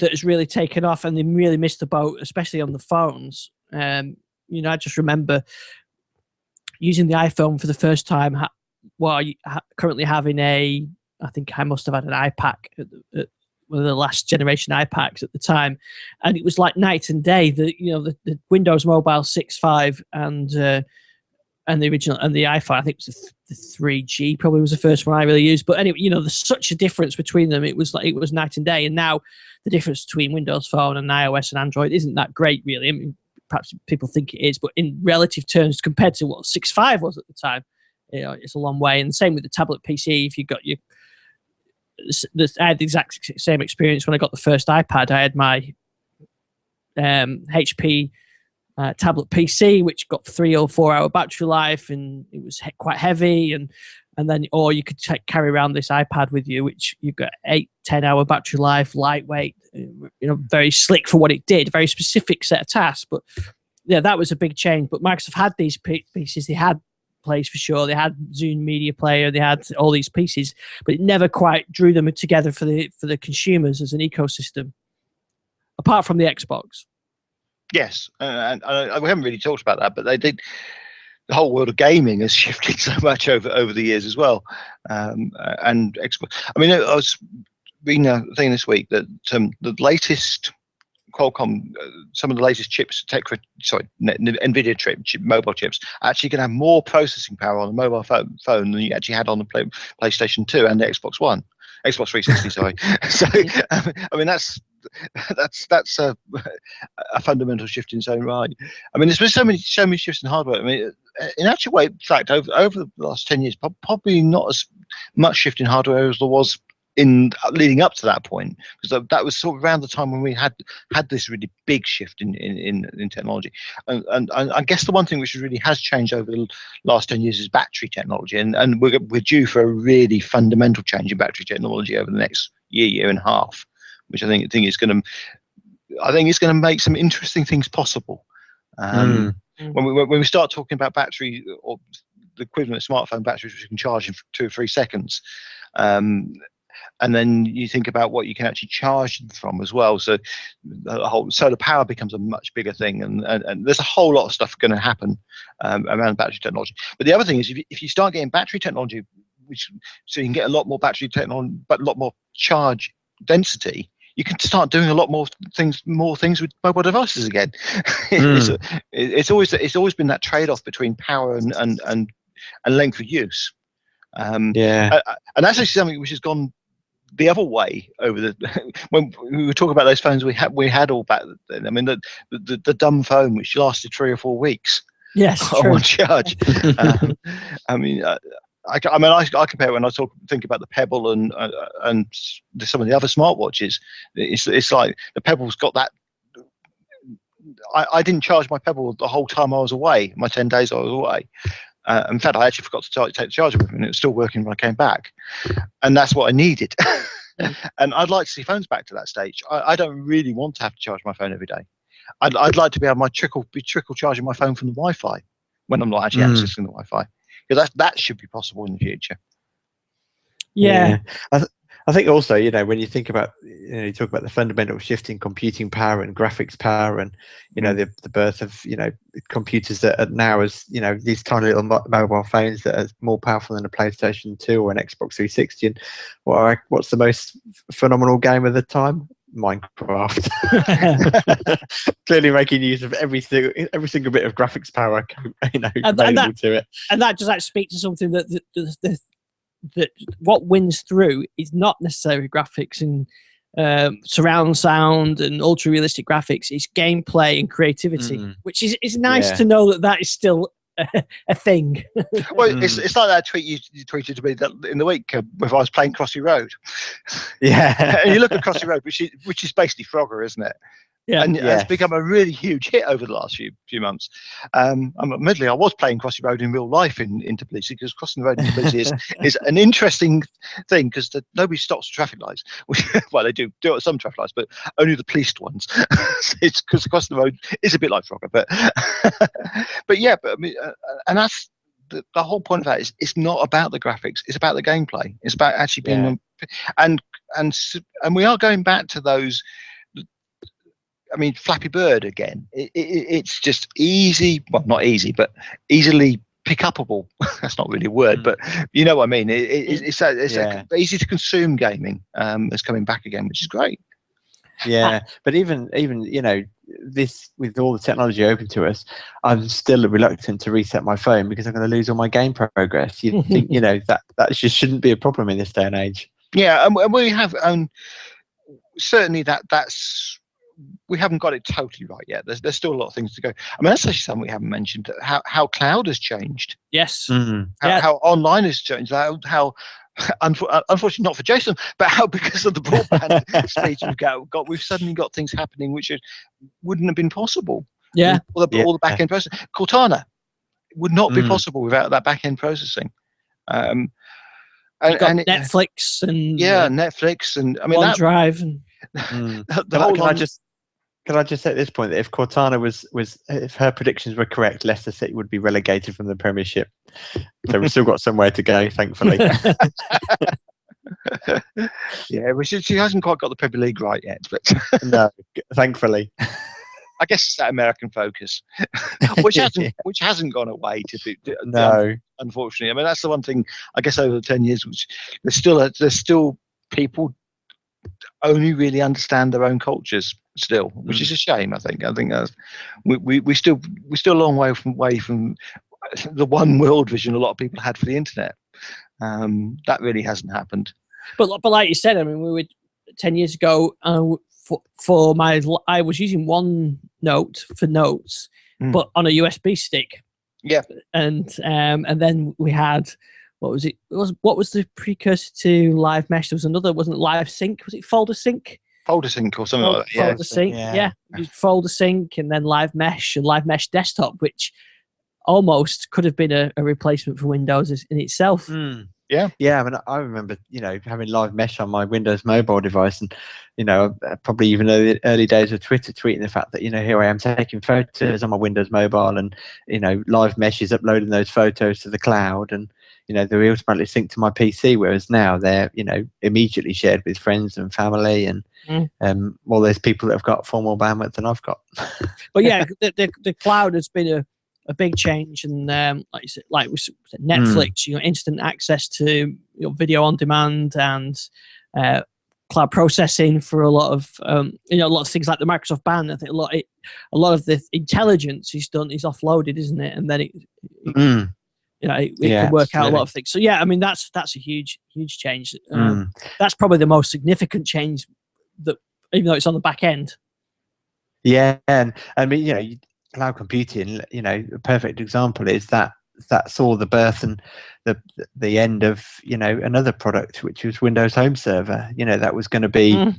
S2: has really taken off, and they really missed the boat, especially on the phones. I just remember using the iPhone for the first time while currently having I think I must have had an iPad at one of the last generation iPads at the time, and it was like night and day. The Windows Mobile 6.5 and the original and the iPhone, I think it was the 3G probably was the first one I really used. But anyway, there's such a difference between them. It was night and day, and now the difference between Windows Phone and iOS and Android isn't that great, really. I mean, perhaps people think it is, but in relative terms, compared to what 6.5 was at the time, it's a long way. And same with the tablet PC. If you got I had the exact same experience when I got the first iPad. I had my HP tablet PC, which got 3 or 4 hour battery life, and it was quite heavy. And then, or you could carry around this iPad with you, which you got 8-10 hour battery life, lightweight, very slick for what it did, very specific set of tasks. But yeah, that was a big change. But Microsoft had these pieces. They had Plays for sure. They had Zune Media Player. They had all these pieces, but it never quite drew them together for the consumers as an ecosystem. Apart from the Xbox.
S3: Yes, and we haven't really talked about that, but they did. The whole world of gaming has shifted so much over the years as well. And Xbox. I mean, I was reading a thing this week that the latest Qualcomm, some of the latest chips, NVIDIA mobile chips, are actually going to have more processing power on a mobile phone than you actually had on the PlayStation 2 and the Xbox 360. Sorry. So I mean that's a fundamental shift in its own right. I mean, there's been so many shifts in hardware. I mean, in actual fact, over the last 10 years, probably not as much shift in hardware as there was in leading up to that point, because that was sort of around the time when we had this really big shift in technology. And I guess the one thing which really has changed over the last 10 years is battery technology, and we're due for a really fundamental change in battery technology over the next year and a half, which I think is going to make some interesting things possible. When we start talking about battery, or the equivalent of smartphone batteries, which you can charge in 2 or 3 seconds, and then you think about what you can actually charge them from as well. So the whole solar power becomes a much bigger thing, and there's a whole lot of stuff going to happen around battery technology. But the other thing is, if you start getting battery technology, so you can get a lot more battery technology, but a lot more charge density, you can start doing a lot more things with mobile devices again. It's always been that trade-off between power and length of use. And that's actually something which has gone the other way over when we were talking about those phones we had all back then. I mean, the dumb phone which lasted 3 or 4 weeks.
S2: Yes,
S3: on one charge. I mean, I compare it when I think about the Pebble and some of the other smartwatches. It's like the Pebble's got that. I didn't charge my Pebble the whole time I was away. My 10 days I was away. In fact, I actually forgot to take the charger with me, and it was still working when I came back. And that's what I needed. And I'd like to see phones back to that stage. I don't really want to have to charge my phone every day. I'd like to be able to trickle charging my phone from the Wi-Fi when I'm not actually accessing the Wi-Fi, because that should be possible in the future.
S2: Yeah.
S1: I think also, when you think about, you talk about the fundamental shift in computing power and graphics power, and the birth of computers that are now as these tiny little mobile phones that are more powerful than a PlayStation 2 or an Xbox 360. And what's the most phenomenal game of the time? Minecraft. Clearly making use of every single bit of graphics power available to it.
S2: And that does actually speak to something that what wins through is not necessarily graphics and surround sound and ultra realistic graphics. It's gameplay and creativity, which is nice to know that is still a thing.
S3: Well, it's like that tweet you tweeted to me in the week if I was playing Crossy Road.
S1: Yeah,
S3: and you look at Crossy Road, which is basically Frogger, isn't it?
S2: Yeah,
S3: and it's become a really huge hit over the last few months. Admittedly, I was playing Crossy Road in real life in Tbilisi, because crossing the road in Tbilisi is an interesting thing, because nobody stops traffic lights. Well, they do it at some traffic lights, but only the policed ones. It's because crossing the road is a bit like Frogger, but I mean, and that's the whole point of that is it's not about the graphics; it's about the gameplay. It's about actually being, and we are going back to those. I mean, Flappy Bird again. It's just easy. Well, not easy, but easily pick upable. That's not really a word, but you know what I mean. It's easy to consume gaming. That's coming back again, which is great.
S1: Yeah, but even this, with all the technology open to us, I'm still reluctant to reset my phone because I'm going to lose all my game progress. You think that just shouldn't be a problem in this day and age.
S3: Yeah, and we have certainly that's. We haven't got it totally right yet. There's still a lot of things to go. I mean, that's actually something we haven't mentioned. How cloud has changed.
S2: Yes.
S3: How online has changed. How unfortunately not for Jason, but how because of the broadband speeds we've suddenly got things happening which wouldn't have been possible.
S2: Yeah.
S3: All the back end processing. Cortana would not be possible without that back end processing. And
S2: Netflix and
S3: Netflix and I mean
S2: OneDrive and
S1: Can I just say at this point that if Cortana was if her predictions were correct, Leicester City would be relegated from the Premiership. So we've still got somewhere to go, thankfully.
S3: Yeah, she hasn't quite got the Premier League right yet, but
S1: no, thankfully.
S3: I guess it's that American focus, which hasn't gone away.
S1: No,
S3: unfortunately. I mean, that's the one thing. I guess over the 10 years, which there's still people only really understand their own cultures. still, which is a shame. I think that's, we still a long way from the one world vision a lot of people had for the internet. That really hasn't happened.
S2: But like you said, I mean, we were 10 years ago. I was using OneNote for notes, but on a USB stick.
S3: Yeah.
S2: And then we had, what was it? What was the precursor to Live Mesh? There was another, wasn't it Live Sync? Was it Folder Sync?
S3: Folder Sync or something like that. Yeah.
S2: Folder Sync. Yeah. Folder Sync, and then Live Mesh and Live Mesh Desktop, which almost could have been a replacement for Windows in itself.
S3: Yeah.
S1: I mean, I remember, having Live Mesh on my Windows mobile device, and probably even the early days of Twitter, tweeting the fact that here I am taking photos on my Windows mobile, and Live Mesh is uploading those photos to the cloud, and they're automatically synced to my PC. Whereas now they're immediately shared with friends and family, and well, there's people that have got far more bandwidth than I've got.
S2: But yeah, the cloud has been a big change, and like you said, like we said, Netflix, instant access to video on demand, and cloud processing for a lot of a lot of things like the Microsoft band. I think a lot of the intelligence is offloaded, isn't it? And then it can work out a lot of things. So yeah, I mean that's a huge change. That's probably the most significant change, that even though it's on the back end.
S1: Yeah, and I mean cloud computing, a perfect example is that saw the birth and the end of another product, which was Windows Home Server. That was going to be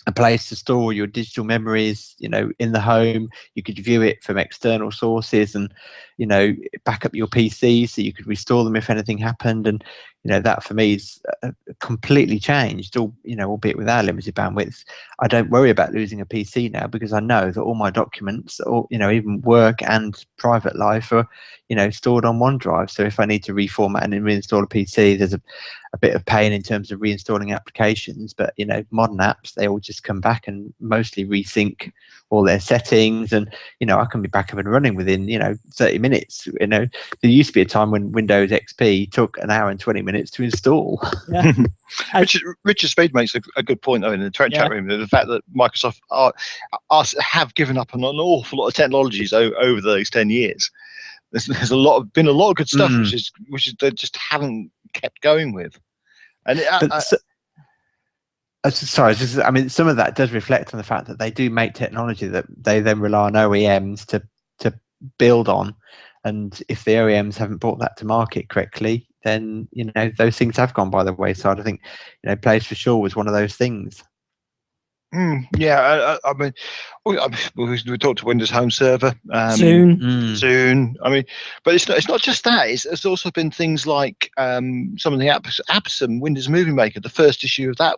S1: a place to store your digital memories, in the home. You could view it from external sources, and back up your PC so you could restore them if anything happened. And that for me is completely changed. Albeit with our limited bandwidth, I don't worry about losing a PC now, because I know that all my documents, or even work and private life, are stored on OneDrive. So if I need to reformat and reinstall a PC, there's a bit of pain in terms of reinstalling applications, but modern apps, they all just come back and mostly resync all their settings, and I can be back up and running within 30 minutes. There used to be a time when Windows XP took an hour and 20 minutes to install.
S2: Yeah.
S3: Richard Speed makes a good point though in the chat room, the fact that Microsoft have given up on an awful lot of technologies over those 10 years. There's been a lot of good stuff which they just haven't kept going with. And
S1: I mean, some of that does reflect on the fact that they do make technology that they then rely on OEMs to build on, and if the OEMs haven't brought that to market correctly, then those things have gone by the wayside. I think Plays for Sure was one of those things.
S3: Yeah, I mean, we talked to Windows Home Server soon. I mean, but it's not just that. It's also been things like some of the apps and Windows Movie Maker. The first edition of that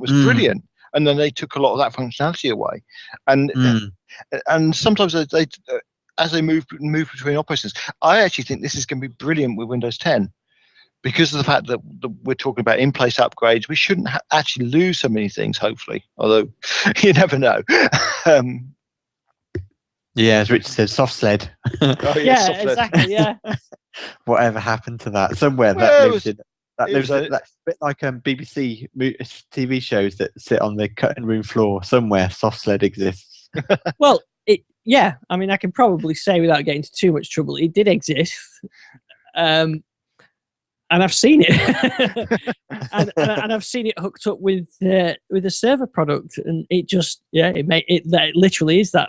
S3: was brilliant, and then they took a lot of that functionality away. And sometimes they as they move between operations, I actually think this is going to be brilliant with Windows 10. Because of the fact that we're talking about in-place upgrades, we shouldn't actually lose so many things, hopefully. Although, you never know.
S1: Yeah, as Richard said, soft sled.
S2: Exactly, yeah.
S1: Whatever happened to that? Somewhere that lives in... That's a bit like BBC TV shows that sit on the cutting room floor. Somewhere soft sled exists.
S2: Well, I mean, I can probably say without getting into too much trouble, it did exist. And I've seen it, and I've seen it hooked up with a server product, and it just it literally is that.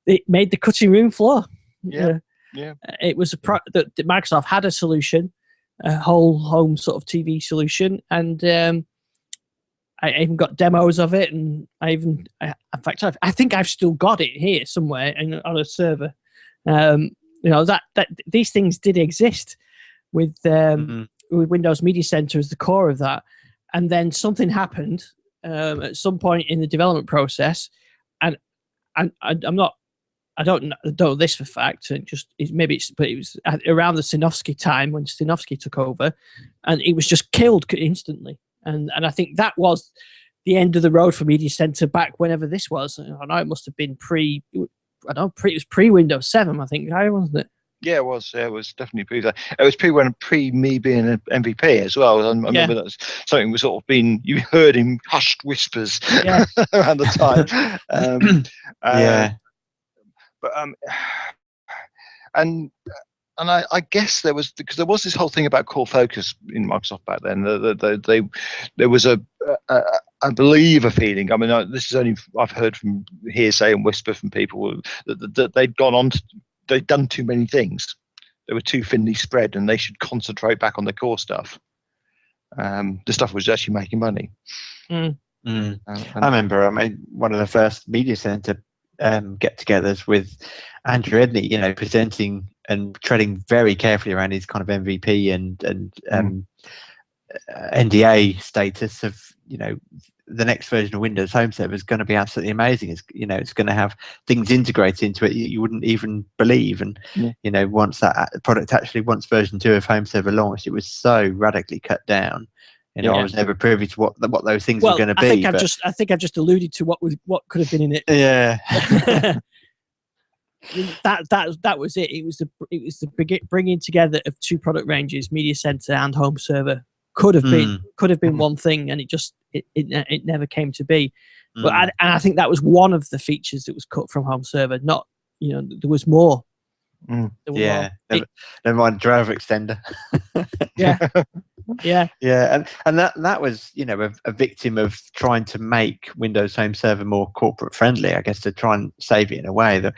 S2: It made the cutting room floor.
S3: Yeah.
S2: It was that Microsoft had a solution, a whole home sort of TV solution, and I even got demos of it, and in fact, I think I've still got it here somewhere on a server. That these things did exist. With Windows Media Center as the core of that, and then something happened at some point in the development process, and I don't know this for fact. But it was around the Sinofsky time when Sinofsky took over, and it was just killed instantly. And I think that was the end of the road for Media Center back whenever this was. I know it must have been it was pre Windows 7. I think, wasn't it?
S3: Yeah, it was. Yeah, it was definitely pre that. It was pre me being an MVP as well. I remember that something was sort of being, you heard in hushed whispers around the time.
S1: Yeah.
S3: But and I guess there was, because there was this whole thing about core focus in Microsoft back then. There was I believe a feeling. I mean, this is only I've heard from hearsay and whisper from people that they'd gone on to, they'd done too many things. They were too thinly spread, and they should concentrate back on the core stuff. The stuff was actually making money.
S1: I remember, one of the first media center get-togethers with Andrew Edney, presenting and treading very carefully around his kind of MVP and NDA status of, the next version of Windows Home Server is going to be absolutely amazing. It's going to have things integrated into it you wouldn't even believe. And once that product once version 2 of Home Server launched, it was so radically cut down. I was never privy to what those things were going to be.
S2: I think I just alluded to what could have been in it.
S1: Yeah.
S2: that was it. It was the bringing together of two product ranges, Media Center and Home Server. Could have been one thing, and it never came to be. But I think that was one of the features that was cut from Home Server. Not, there was more.
S1: Never mind driver extender.
S2: Yeah.
S1: And that was, a victim of trying to make Windows Home Server more corporate friendly, I guess, to try and save it in a way that,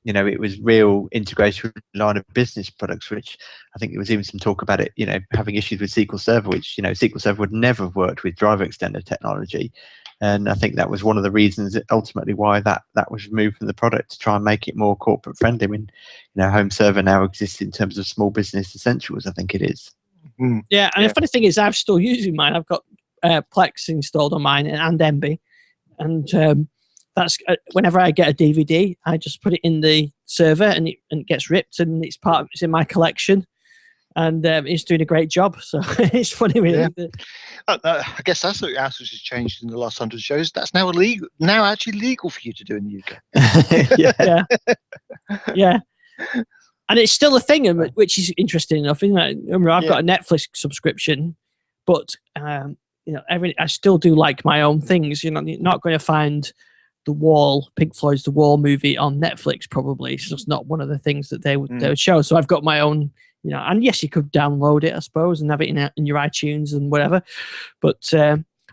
S1: it was real integration with line of business products, which I think there was even some talk about it, having issues with SQL Server, which, SQL Server would never have worked with driver extender technology. And I think that was one of the reasons that ultimately why that was removed from the product, to try and make it more corporate friendly. When, Home Server now exists in terms of small business essentials, I think it is.
S2: Yeah, and the funny thing is, I'm still using mine. I've got Plex installed on mine and Emby, and that's whenever I get a DVD, I just put it in the server, and it gets ripped, and it's in my collection, and it's doing a great job. So it's funny, really.
S3: I guess that's what else has changed in the last 100 shows. That's now actually legal for you to do in the
S2: UK. Yeah. And it's still a thing, which is interesting enough. Isn't it? Remember, I've got a Netflix subscription, but I still do like my own things. You're not going to find Pink Floyd's The Wall movie on Netflix. Probably it's just not one of the things that they would show. So I've got my own, and yes, you could download it, I suppose, and have it in your iTunes and whatever. But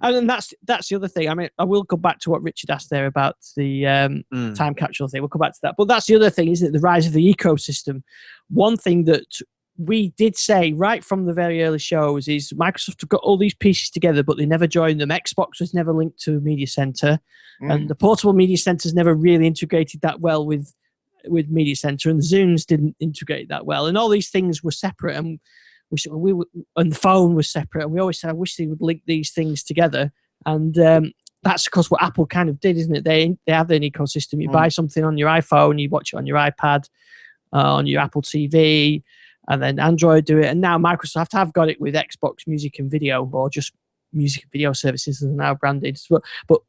S2: and that's the other thing. I mean, I will go back to what Richard asked there about the time capsule thing. We'll come back to that. But that's the other thing, isn't it? The rise of the ecosystem. One thing that we did say right from the very early shows is Microsoft have got all these pieces together, but they never joined them. Xbox was never linked to Media Center, and the portable Media Centers never really integrated that well with Media Center, and the Zooms didn't integrate that well, and all these things were separate, and and the phone was separate, and we always said, I wish they would link these things together, and that's because what Apple kind of did, isn't it? They have an ecosystem. You buy something on your iPhone, you watch it on your iPad, on your Apple TV, and then Android do it, and now Microsoft have got it with Xbox Music and Video, or just music and video services are now branded. But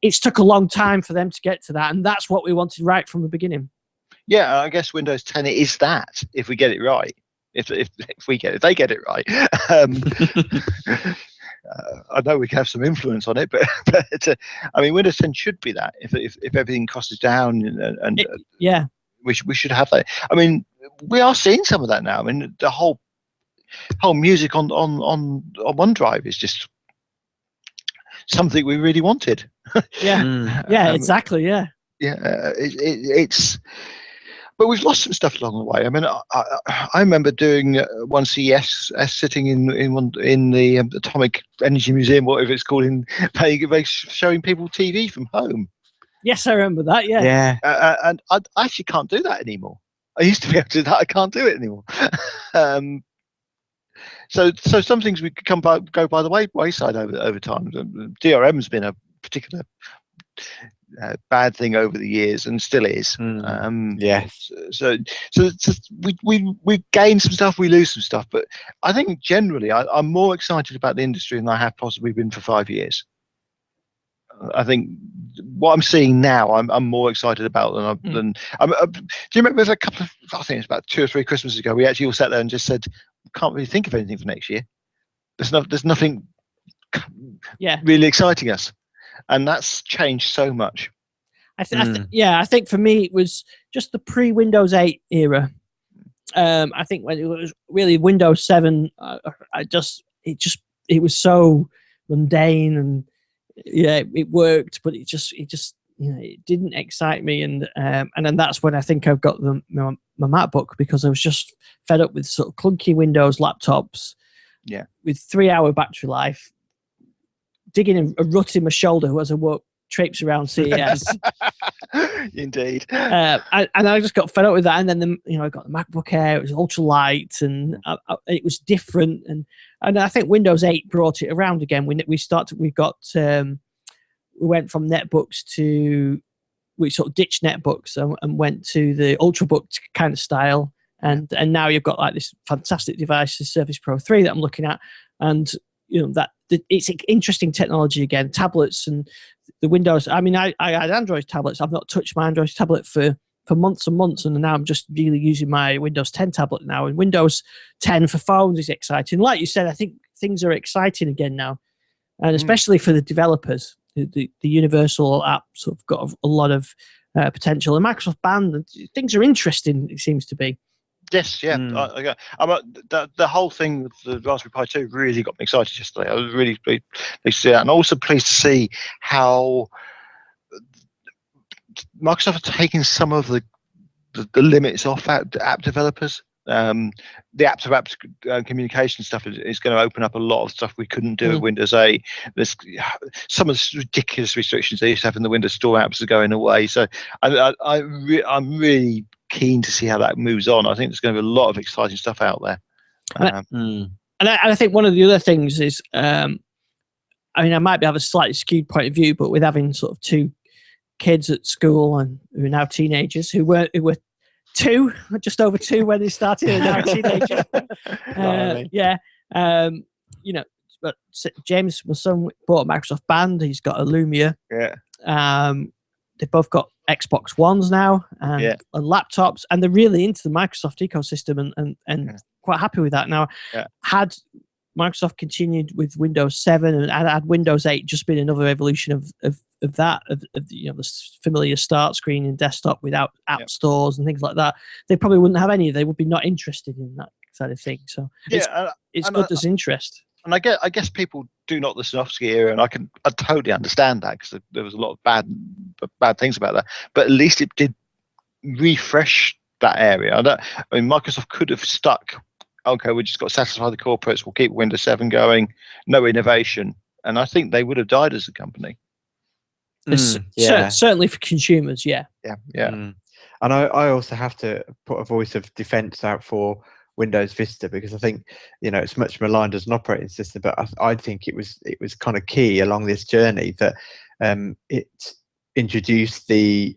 S2: it's took a long time for them to get to that, and that's what we wanted right from the beginning.
S3: Yeah, I guess Windows 10 is that, if we get it right. If they get it right. I know we can have some influence on it, but I mean, Windows 10 should be that. If everything costs down, and we should have that. I mean, we are seeing some of that now. I mean, the whole music on OneDrive is just something we really wanted.
S2: Exactly. Yeah.
S3: It's. But we've lost some stuff along the way. I mean, I remember doing one CES sitting in the Atomic Energy Museum, whatever it's called, showing people TV from home.
S2: Yes, I remember that. Yeah.
S3: And I actually can't do that anymore. I used to be able to do that. I can't do it anymore. So some things we could go by the wayside over time. DRM's been a particular bad thing over the years, and still is.
S1: Yes.
S3: So we gain some stuff, we lose some stuff, but I think generally I'm more excited about the industry than I have possibly been for 5 years. I think what I'm seeing now, I'm more excited about than. Do you remember a couple of? I think it's about 2 or 3 Christmases ago. We actually all sat there and just said, "Can't really think of anything for next year. There's nothing really exciting us," and that's changed so much.
S2: I think for me it was just the pre-Windows 8 era. I think when it was really Windows 7, it was so mundane, and it worked, but it just it didn't excite me, and then that's when I think I've got my MacBook, because I was just fed up with sort of clunky Windows laptops, with 3-hour battery life, digging a rut in my shoulder as I walk traipse around CES.
S3: Indeed.
S2: And I just got fed up with that, and then I got the MacBook Air. It was ultra light, and it was different, and I think Windows 8 brought it around again. We went from netbooks we sort of ditched netbooks and went to the ultrabook kind of style, and now you've got like this fantastic device, the Surface Pro 3 that I'm looking at, and it's interesting technology again. Tablets and the Windows. I mean, I had Android tablets. I've not touched my Android tablet for months and months, and now I'm just really using my Windows 10 tablet now. And Windows 10 for phones is exciting. Like you said, I think things are exciting again now, and especially for the developers. The Universal apps have got a lot of potential. And Microsoft Band, things are interesting. It seems to be.
S3: Yes, yeah. The whole thing with the Raspberry Pi 2 really got me excited yesterday. I was really pleased to see that, and also pleased to see how Microsoft are taking some of the limits off app developers. The app-to-app communication stuff is going to open up a lot of stuff we couldn't do with Windows 8. There's some of the ridiculous restrictions they used to have in the Windows Store apps are going away. So I'm really keen to see how that moves on. I think there's going to be a lot of exciting stuff out there.
S2: And I think one of the other things is, I mean, I might have a slightly skewed point of view, but with having sort of 2 kids at school and who are now teenagers, who were 2, just over 2 when they started, and now teenagers. But James, my son, bought a Microsoft Band. He's got a Lumia. They've both got Xbox Ones now, and laptops, and they're really into the Microsoft ecosystem, and quite happy with that. Now, had Microsoft continued with Windows 7 and had Windows 8 just been another evolution of the familiar start screen in desktop without app stores and things like that, they probably wouldn't have any. They would be not interested in that side of thing. So it's good there's interest.
S3: And I guess people do not the Sanofsky era, and I totally understand that, because there was a lot of bad things about that. But at least it did refresh that area. I mean, Microsoft could have stuck. Okay, we just got to satisfy the corporates. We'll keep Windows 7 going. No innovation, and I think they would have died as a company.
S2: Certainly for consumers, yeah.
S1: And I also have to put a voice of defense out for Windows Vista, because I think it's much maligned as an operating system, but I think it was kind of key along this journey that it introduced the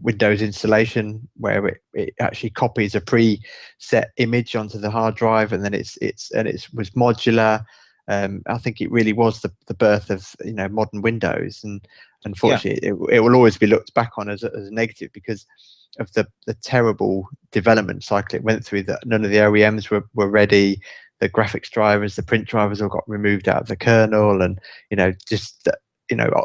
S1: Windows installation, where it actually copies a preset image onto the hard drive, and then it was modular. I think it really was the birth of modern Windows, and unfortunately it will always be looked back on as a negative because of the terrible development cycle it went through. That none of the OEMs were ready. The graphics drivers, the print drivers all got removed out of the kernel, and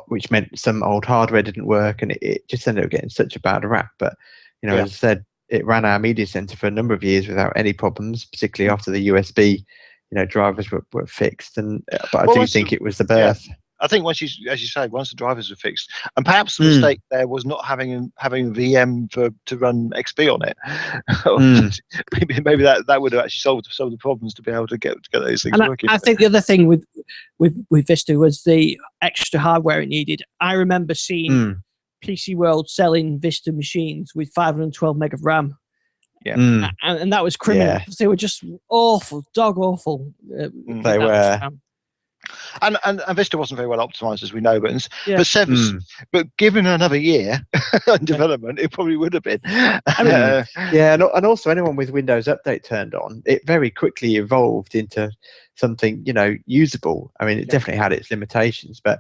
S1: which meant some old hardware didn't work, and it just ended up getting such a bad rap. But as I said, it ran our media center for a number of years without any problems, particularly after the USB drivers were fixed. But I do think it was the birth.
S3: I think once as you say, once the drivers were fixed, and perhaps the mistake there was not having a VM to run XP on it. Maybe that would have actually solved some of the problems to be able to get those things working.
S2: I think the other thing with Vista was the extra hardware it needed. I remember seeing PC World selling Vista machines with 512 meg of RAM. And that was criminal. They were just awful, dog awful.
S1: They were.
S3: And Vista wasn't very well optimized, as we know, but given another year in development, it probably would have been.
S1: And also anyone with Windows Update turned on, it very quickly evolved into something usable. I mean, it definitely had its limitations, but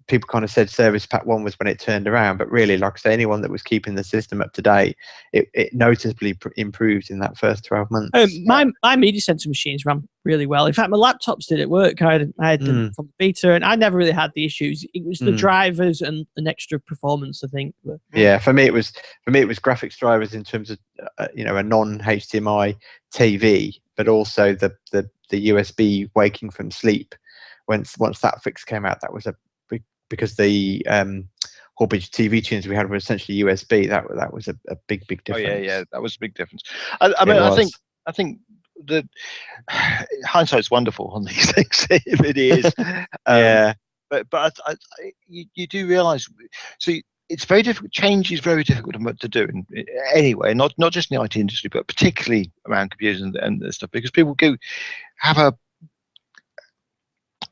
S1: people kind of said Service Pack 1 was when it turned around, but really, like I say, anyone that was keeping the system up to date, it noticeably improved in that first 12 months.
S2: My media center machines ran really well. In fact, my laptops did at work. I had them from the beta, and I never really had the issues. It was the drivers and an extra performance, I think. But,
S1: yeah, for me it was graphics drivers in terms of a non-HDMI TV, but also the USB waking from sleep. Once that fix came out, that was because the Horbridge TV tunes we had were essentially USB. That was a big difference.
S3: Oh yeah, that was a big difference. I think the hindsight's wonderful on these things. It really is.
S1: Yeah,
S3: but you do realise. So it's very difficult. Change is very difficult to do anyway. Not just in the IT industry, but particularly around computers and stuff, because people have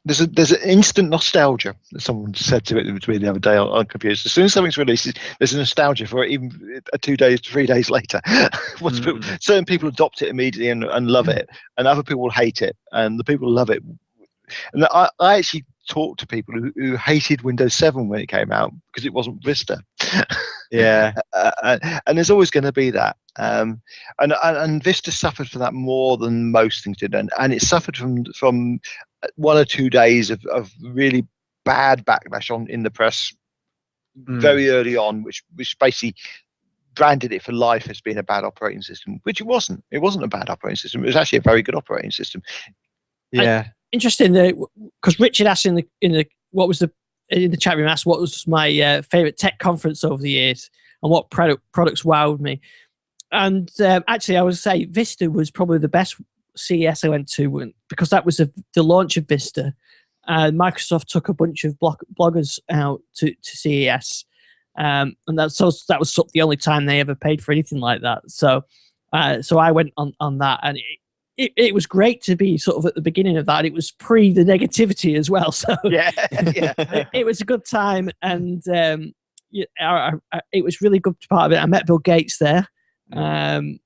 S3: there's an instant nostalgia that someone said to me the other day on computers. As soon as something's released, there's a nostalgia for it, even 2 days to 3 days later. Certain people adopt it immediately and love it, and other people hate it, and the people who love it. And I actually talked to people who hated Windows 7 when it came out because it wasn't Vista.
S1: Yeah.
S3: And there's always going to be that. And Vista suffered from that more than most things did, and it suffered from 1 or 2 days of really bad backlash in the press very early on, which basically branded it for life as being a bad operating system, which it wasn't. It wasn't a bad operating system. It was actually a very good operating system.
S1: Yeah.
S2: Interesting, because Richard asked in the chat room, asked what was my favorite tech conference over the years and what products wowed me. And actually, I would say Vista was probably the best CES I went to, because that was the launch of Vista. Microsoft took a bunch of bloggers out to CES, and that was sort of the only time they ever paid for anything like that. So I went on that, and it was great to be sort of at the beginning of that. It was pre the negativity as well, so
S3: yeah.
S2: it was a good time, and it was really good part of it. I met Bill Gates there. On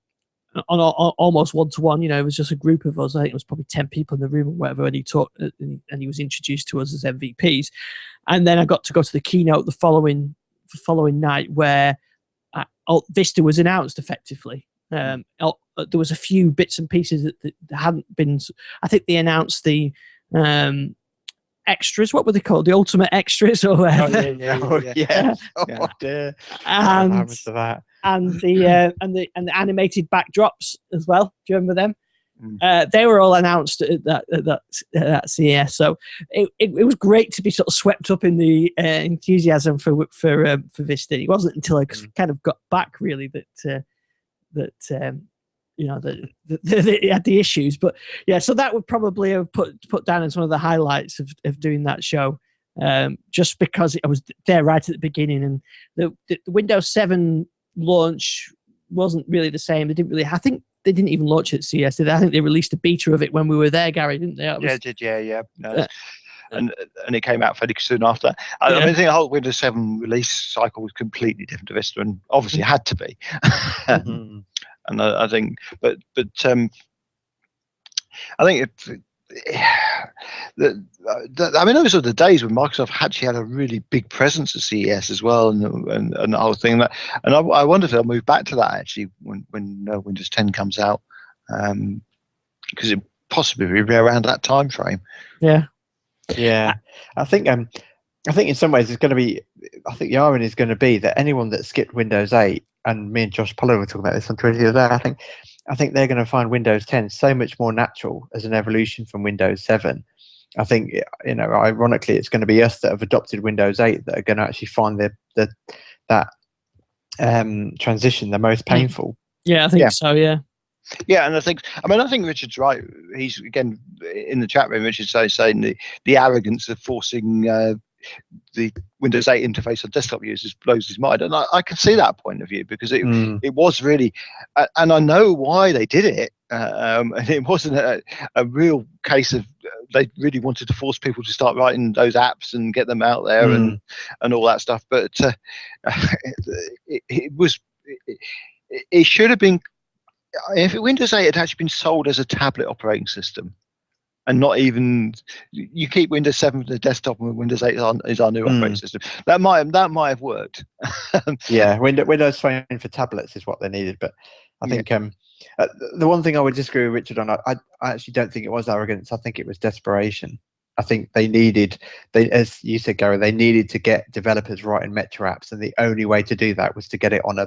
S2: almost one-to-one, it was just a group of us. I think it was probably 10 people in the room or whatever, and he talked and he was introduced to us as MVPs. And then I got to go to the keynote the following night, where Vista was announced effectively. There was a few bits and pieces that hadn't been. I think they announced the extras. What were they called? The ultimate extras or whatever.
S1: Yeah. Oh dear.
S2: And the animated backdrops as well. Do you remember them? They were all announced at that CES. So it was great to be sort of swept up in the enthusiasm for Vista. It wasn't until I kind of got back really that it had the issues. But yeah, so that would probably have put down as one of the highlights of doing that show, just because I was there right at the beginning, and the Windows 7 launch wasn't really the same. I think they didn't even launch it at CES, did they? I think they released a beta of it when we were there, Gary, didn't they?
S3: Yeah. No, and it came out fairly soon after that. I think the whole Windows 7 release cycle was completely different to Vista, and obviously had to be. And I think, but I think those are the days when Microsoft actually had a really big presence at CES as well, and the whole thing. And I wonder if they'll move back to that actually when Windows 10 comes out, because it possibly will be around that time frame.
S1: Yeah. I think in some ways it's going to be. I think the irony is going to be that anyone that skipped Windows 8, and me and Josh Pollard were talking about this on Twitter the other day, I think they're going to find Windows 10 so much more natural as an evolution from Windows 7. I think, ironically, it's going to be us that have adopted Windows 8 that are going to actually find that transition the most painful.
S2: Yeah, I think so. Yeah.
S3: Yeah, and I think Richard's right. He's again in the chat room. Richard's saying the arrogance of forcing the Windows 8 interface on desktop users blows his mind, and I can see that point of view, because it was really, and I know why they did it, and it wasn't a real case of they really wanted to force people to start writing those apps and get them out there and all that stuff, but it should have been, if Windows 8 had actually been sold as a tablet operating system, and not even you keep Windows 7 for the desktop and Windows 8 is our new operating system. That might have worked.
S1: Yeah, Windows Phone for tablets is what they needed, but I think the one thing I would disagree with Richard on, I actually don't think it was arrogance. I think it was desperation. I think they as you said, Gary, they needed to get developers writing Metro apps, and the only way to do that was to get it on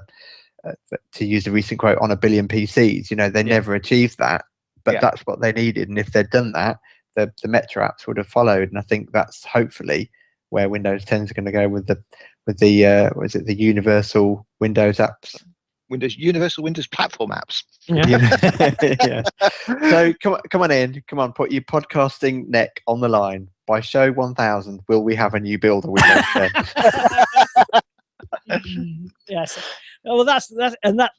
S1: to use the recent quote, on a billion PCs. They never achieved that, but that's what they needed. And if they'd done that, the Metro apps would have followed. And I think that's hopefully where Windows 10 is going to go with the the universal Windows apps.
S3: Universal Windows platform apps.
S1: Yeah. So come on, put your podcasting neck on the line. By show 1000, will we have a new build of Windows 10?
S2: Yes. Well, that's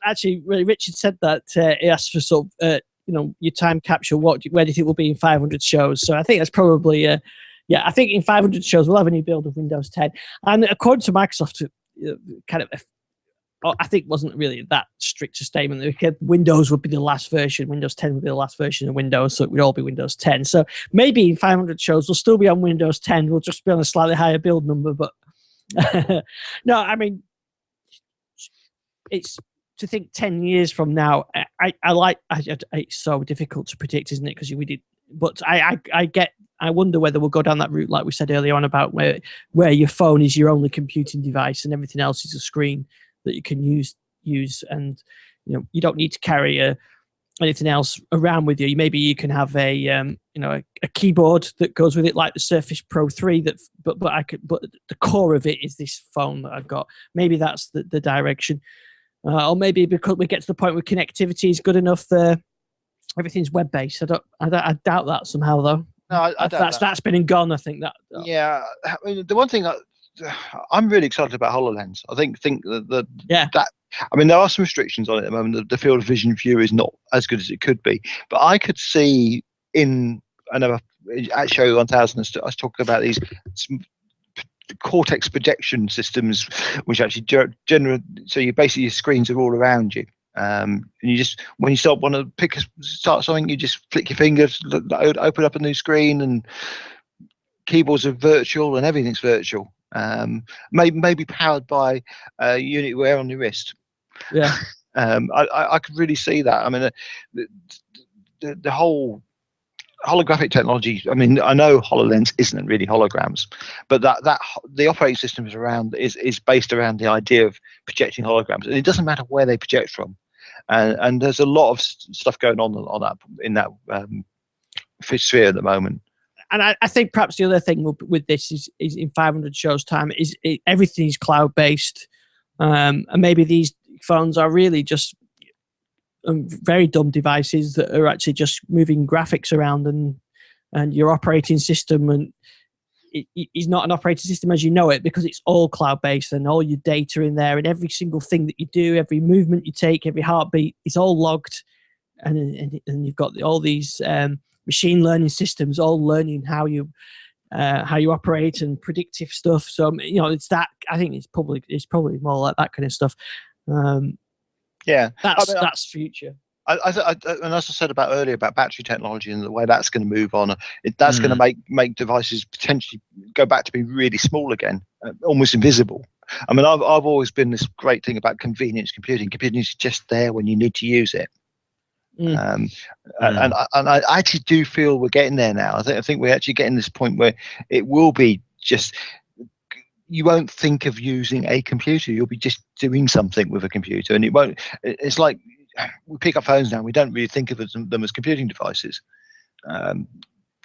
S2: actually, Richard said that he asked for sort of your time capsule. Where do you think we'll be in 500 shows? So I think that's probably I think in 500 shows we'll have a new build of Windows 10. And according to Microsoft, I think wasn't really that strict a statement. Windows would be the last version. Windows 10 would be the last version of Windows, so it would all be Windows 10. So maybe in 500 shows we'll still be on Windows 10. We'll just be on a slightly higher build number. But no, I mean, it's to think 10 years from now. It's so difficult to predict, isn't it? Because we did. But I wonder whether we'll go down that route, like we said earlier on, about where your phone is your only computing device and everything else is a screen that you can use, and you don't need to carry anything else around with you. Maybe you can have a keyboard that goes with it, like the Surface Pro 3. But the core of it is this phone that I've got. Maybe that's the direction, or maybe because we get to the point where connectivity is good enough, everything's web based. I doubt that somehow though.
S3: No, I doubt
S2: that's been and gone. I think that.
S3: Yeah, I mean, the one thing I'm really excited about HoloLens. I think that I mean, there are some restrictions on it at the moment. The field of vision view is not as good as it could be, but I could see in another at Show 1000 I was talking about these Cortex projection systems, which actually generate. So your screens are all around you. And you just, when you want to start something, you just flick your fingers, open up a new screen, and keyboards are virtual and everything's virtual. Maybe powered by a unit wear on your wrist.
S2: Yeah.
S3: I could really see that. I mean, the whole holographic technology. I mean, I know HoloLens isn't really holograms, but that the operating system is based around the idea of projecting holograms, and it doesn't matter where they project from. And there's a lot of stuff going on that in that sphere at the moment.
S2: And I think perhaps the other thing with this is in 500 shows time is everything is cloud based, and maybe these phones are really just very dumb devices that are actually just moving graphics around, and your operating system and it is not an operating system as you know it, because it's all cloud based and all your data in there, and every single thing that you do, every movement you take, every heartbeat is all logged, and you've got all these machine learning systems all learning how you operate and predictive stuff. So it's that. I think it's probably more like that kind of stuff. That's future.
S3: And as I said about earlier about battery technology and the way that's going to move on, that's going to make devices potentially go back to being really small again, almost invisible. I mean, I've always been this great thing about convenience computing. Computing is just there when you need to use it. And I actually do feel we're getting there now. I think we're actually getting this point where it will be just, you won't think of using a computer. You'll be just doing something with a computer, and it's like we pick up phones now. We don't really think of them as computing devices.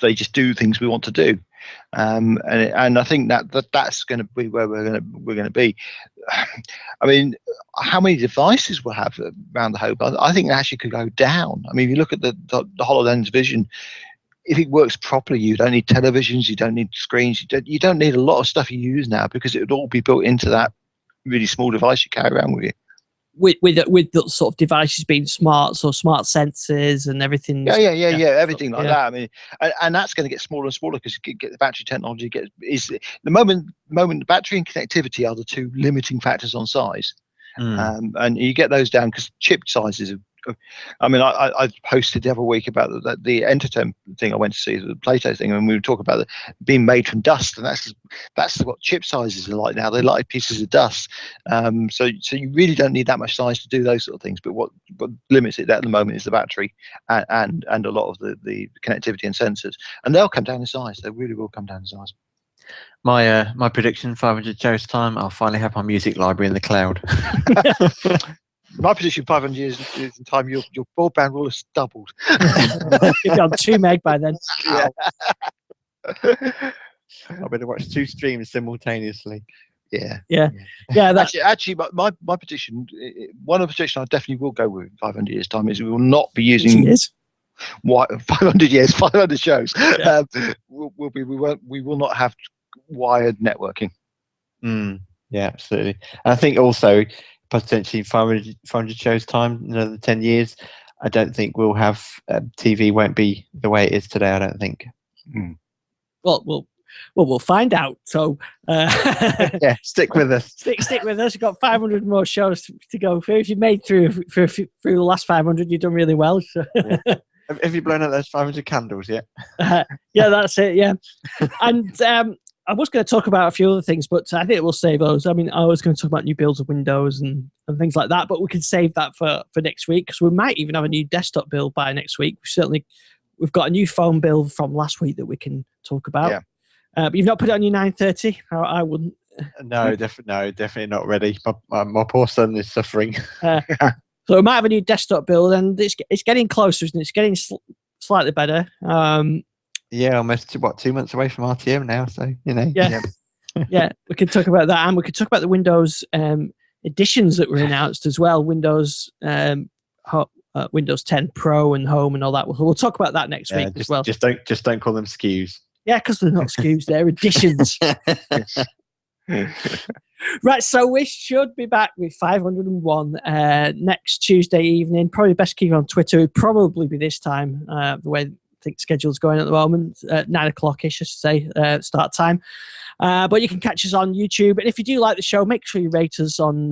S3: They just do things we want to do, and I think that's going to be where we're going to be. I mean, how many devices we'll have around the home? I think it actually could go down. I mean, if you look at the HoloLens Vision, if it works properly, you don't need televisions, you don't need screens, you don't need a lot of stuff you use now, because it would all be built into that really small device you carry around with you.
S2: With the sort of devices being smart, so smart sensors and everything.
S3: Yeah, everything like that. I mean, and that's going to get smaller and smaller, because you get the battery technology is the moment the battery and connectivity are the two limiting factors on size. And you get those down, because chip sizes have I mean, I posted the other week about the Entertainment thing I went to see, the Plato thing, and we were talking about it being made from dust, and that's what chip sizes are like now. They're like pieces of dust. So you really don't need that much size to do those sort of things. But what limits it at the moment is the battery and a lot of the connectivity and sensors, and they'll come down in size. They really will come down in size.
S1: My prediction: 500 shows time, I'll finally have my music library in the cloud.
S3: My prediction: 500 years in time, your broadband will have doubled.
S2: You've got 2 meg by then.
S3: Yeah.
S1: I'll better watch 2 streams simultaneously.
S3: Yeah.
S2: Actually,
S3: my prediction, one of the predictions I definitely will go with in 500 years time is we will not be using 500 years, 500 shows.
S2: Yeah.
S3: We will not have wired networking.
S1: Yeah, absolutely. And I think also potentially 500 shows time, another 10 years, I don't think we'll have TV won't be the way it is today. I don't think.
S2: Well, we'll find out. So
S1: yeah, stick with us.
S2: Stick with us. We've got 500 more shows to go through. If you made through the last 500, you've done really well. So.
S1: Yeah. Have you blown out those 500 candles yet?
S2: Yeah, that's it. Yeah, and I was going to talk about a few other things, but I think we'll save those. I mean, I was going to talk about new builds of Windows and things like that, but we can save that for next week because we might even have a new desktop build by next week. We've got a new phone build from last week that we can talk about.
S3: Yeah.
S2: But you've not put it on your 930? I wouldn't.
S1: No, definitely not ready. My poor son is suffering.
S2: So we might have a new desktop build, and it's getting closer, isn't it? It's getting slightly better.
S1: Yeah, almost 2 months away from RTM now, so
S2: Yeah, we can talk about that, and we can talk about the Windows editions that were announced as well. Windows 10 Pro and Home and all that. We'll talk about that next week as well.
S1: Just don't call them SKUs.
S2: Yeah, because they're not SKUs; they're editions. Right, so we should be back with 501 next Tuesday evening. Probably best keep on Twitter. It'll probably be this time, the way I think schedule's going at the moment, 9 o'clock-ish, I should say, start time. But you can catch us on YouTube. And if you do like the show, make sure you rate us on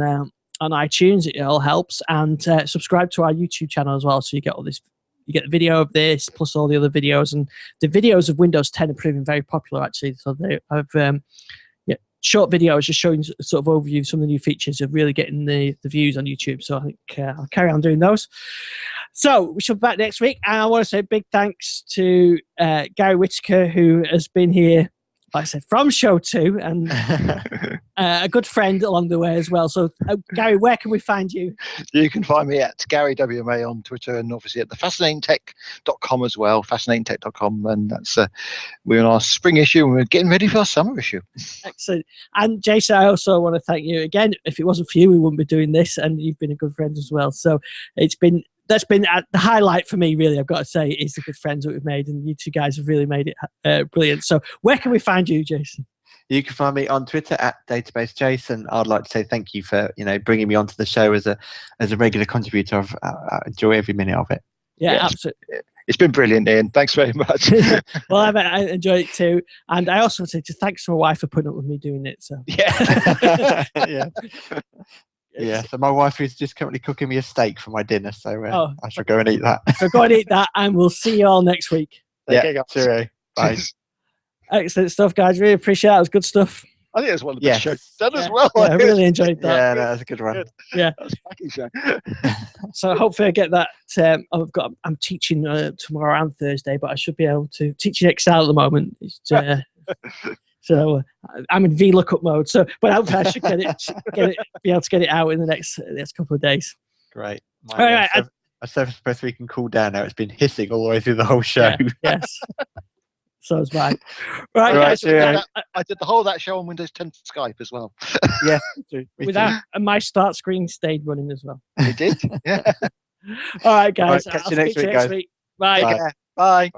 S2: iTunes. It all helps. And subscribe to our YouTube channel as well, so you get all this. You get the video of this, plus all the other videos. And the videos of Windows 10 are proving very popular, actually. So they have short videos just showing sort of overview of some of the new features of really getting the views on YouTube. So I think I'll carry on doing those. So we shall be back next week. And I want to say a big thanks to Gary Whittaker, who has been here, like I said, from show 2 and a good friend along the way as well. So Gary, where can we find you?
S3: You can find me at Gary WMA on Twitter, and obviously at the fascinatingtech.com as well, fascinatingtech.com. And that's we're in our spring issue and we're getting ready for our summer issue.
S2: Excellent. And Jason, I also want to thank you again. If it wasn't for you, we wouldn't be doing this, and you've been a good friend as well. So that's been the highlight for me, really, I've got to say, is the good friends that we've made, and you two guys have really made it brilliant. So where can we find you, Jason?
S1: You can find me on Twitter at DatabaseJason. I'd like to say thank you for bringing me onto the show as a regular contributor. I enjoy every minute of it.
S2: Yeah, absolutely.
S3: It's been brilliant, Ian. Thanks very much.
S2: Well, I enjoyed it too, and I also want to say thanks to my wife for putting up with me doing it. So
S1: yeah. Yeah, so my wife is just currently cooking me a steak for my dinner, so I shall go and eat that.
S2: So go and eat that, and we'll see you all next week.
S1: Cheerio. Bye.
S2: Excellent stuff, guys. Really appreciate it. It was good stuff.
S3: I think it was one of the best shows done as well.
S2: Yeah, I really enjoyed that.
S1: Yeah, that was a good one.
S2: Yeah.
S3: That was a cracking show.
S2: So hopefully I get that. I'm teaching tomorrow and Thursday, but I should be able to teach Excel at the moment. So I'm in VLOOKUP mode. So, but hopefully I should be able to get it out in the next couple of days.
S1: Great.
S2: All right.
S1: My Surface Pro 3 can cool down now. It's been hissing all the way through the whole show.
S2: Yeah, yes. So is mine. Right, guys.
S3: I did the whole of that show on Windows 10 Skype as well.
S1: Yeah.
S2: And my start screen stayed running as well.
S3: It did. Yeah.
S2: All right, guys.
S1: All right, catch you next week, guys.
S2: Bye.
S3: Bye.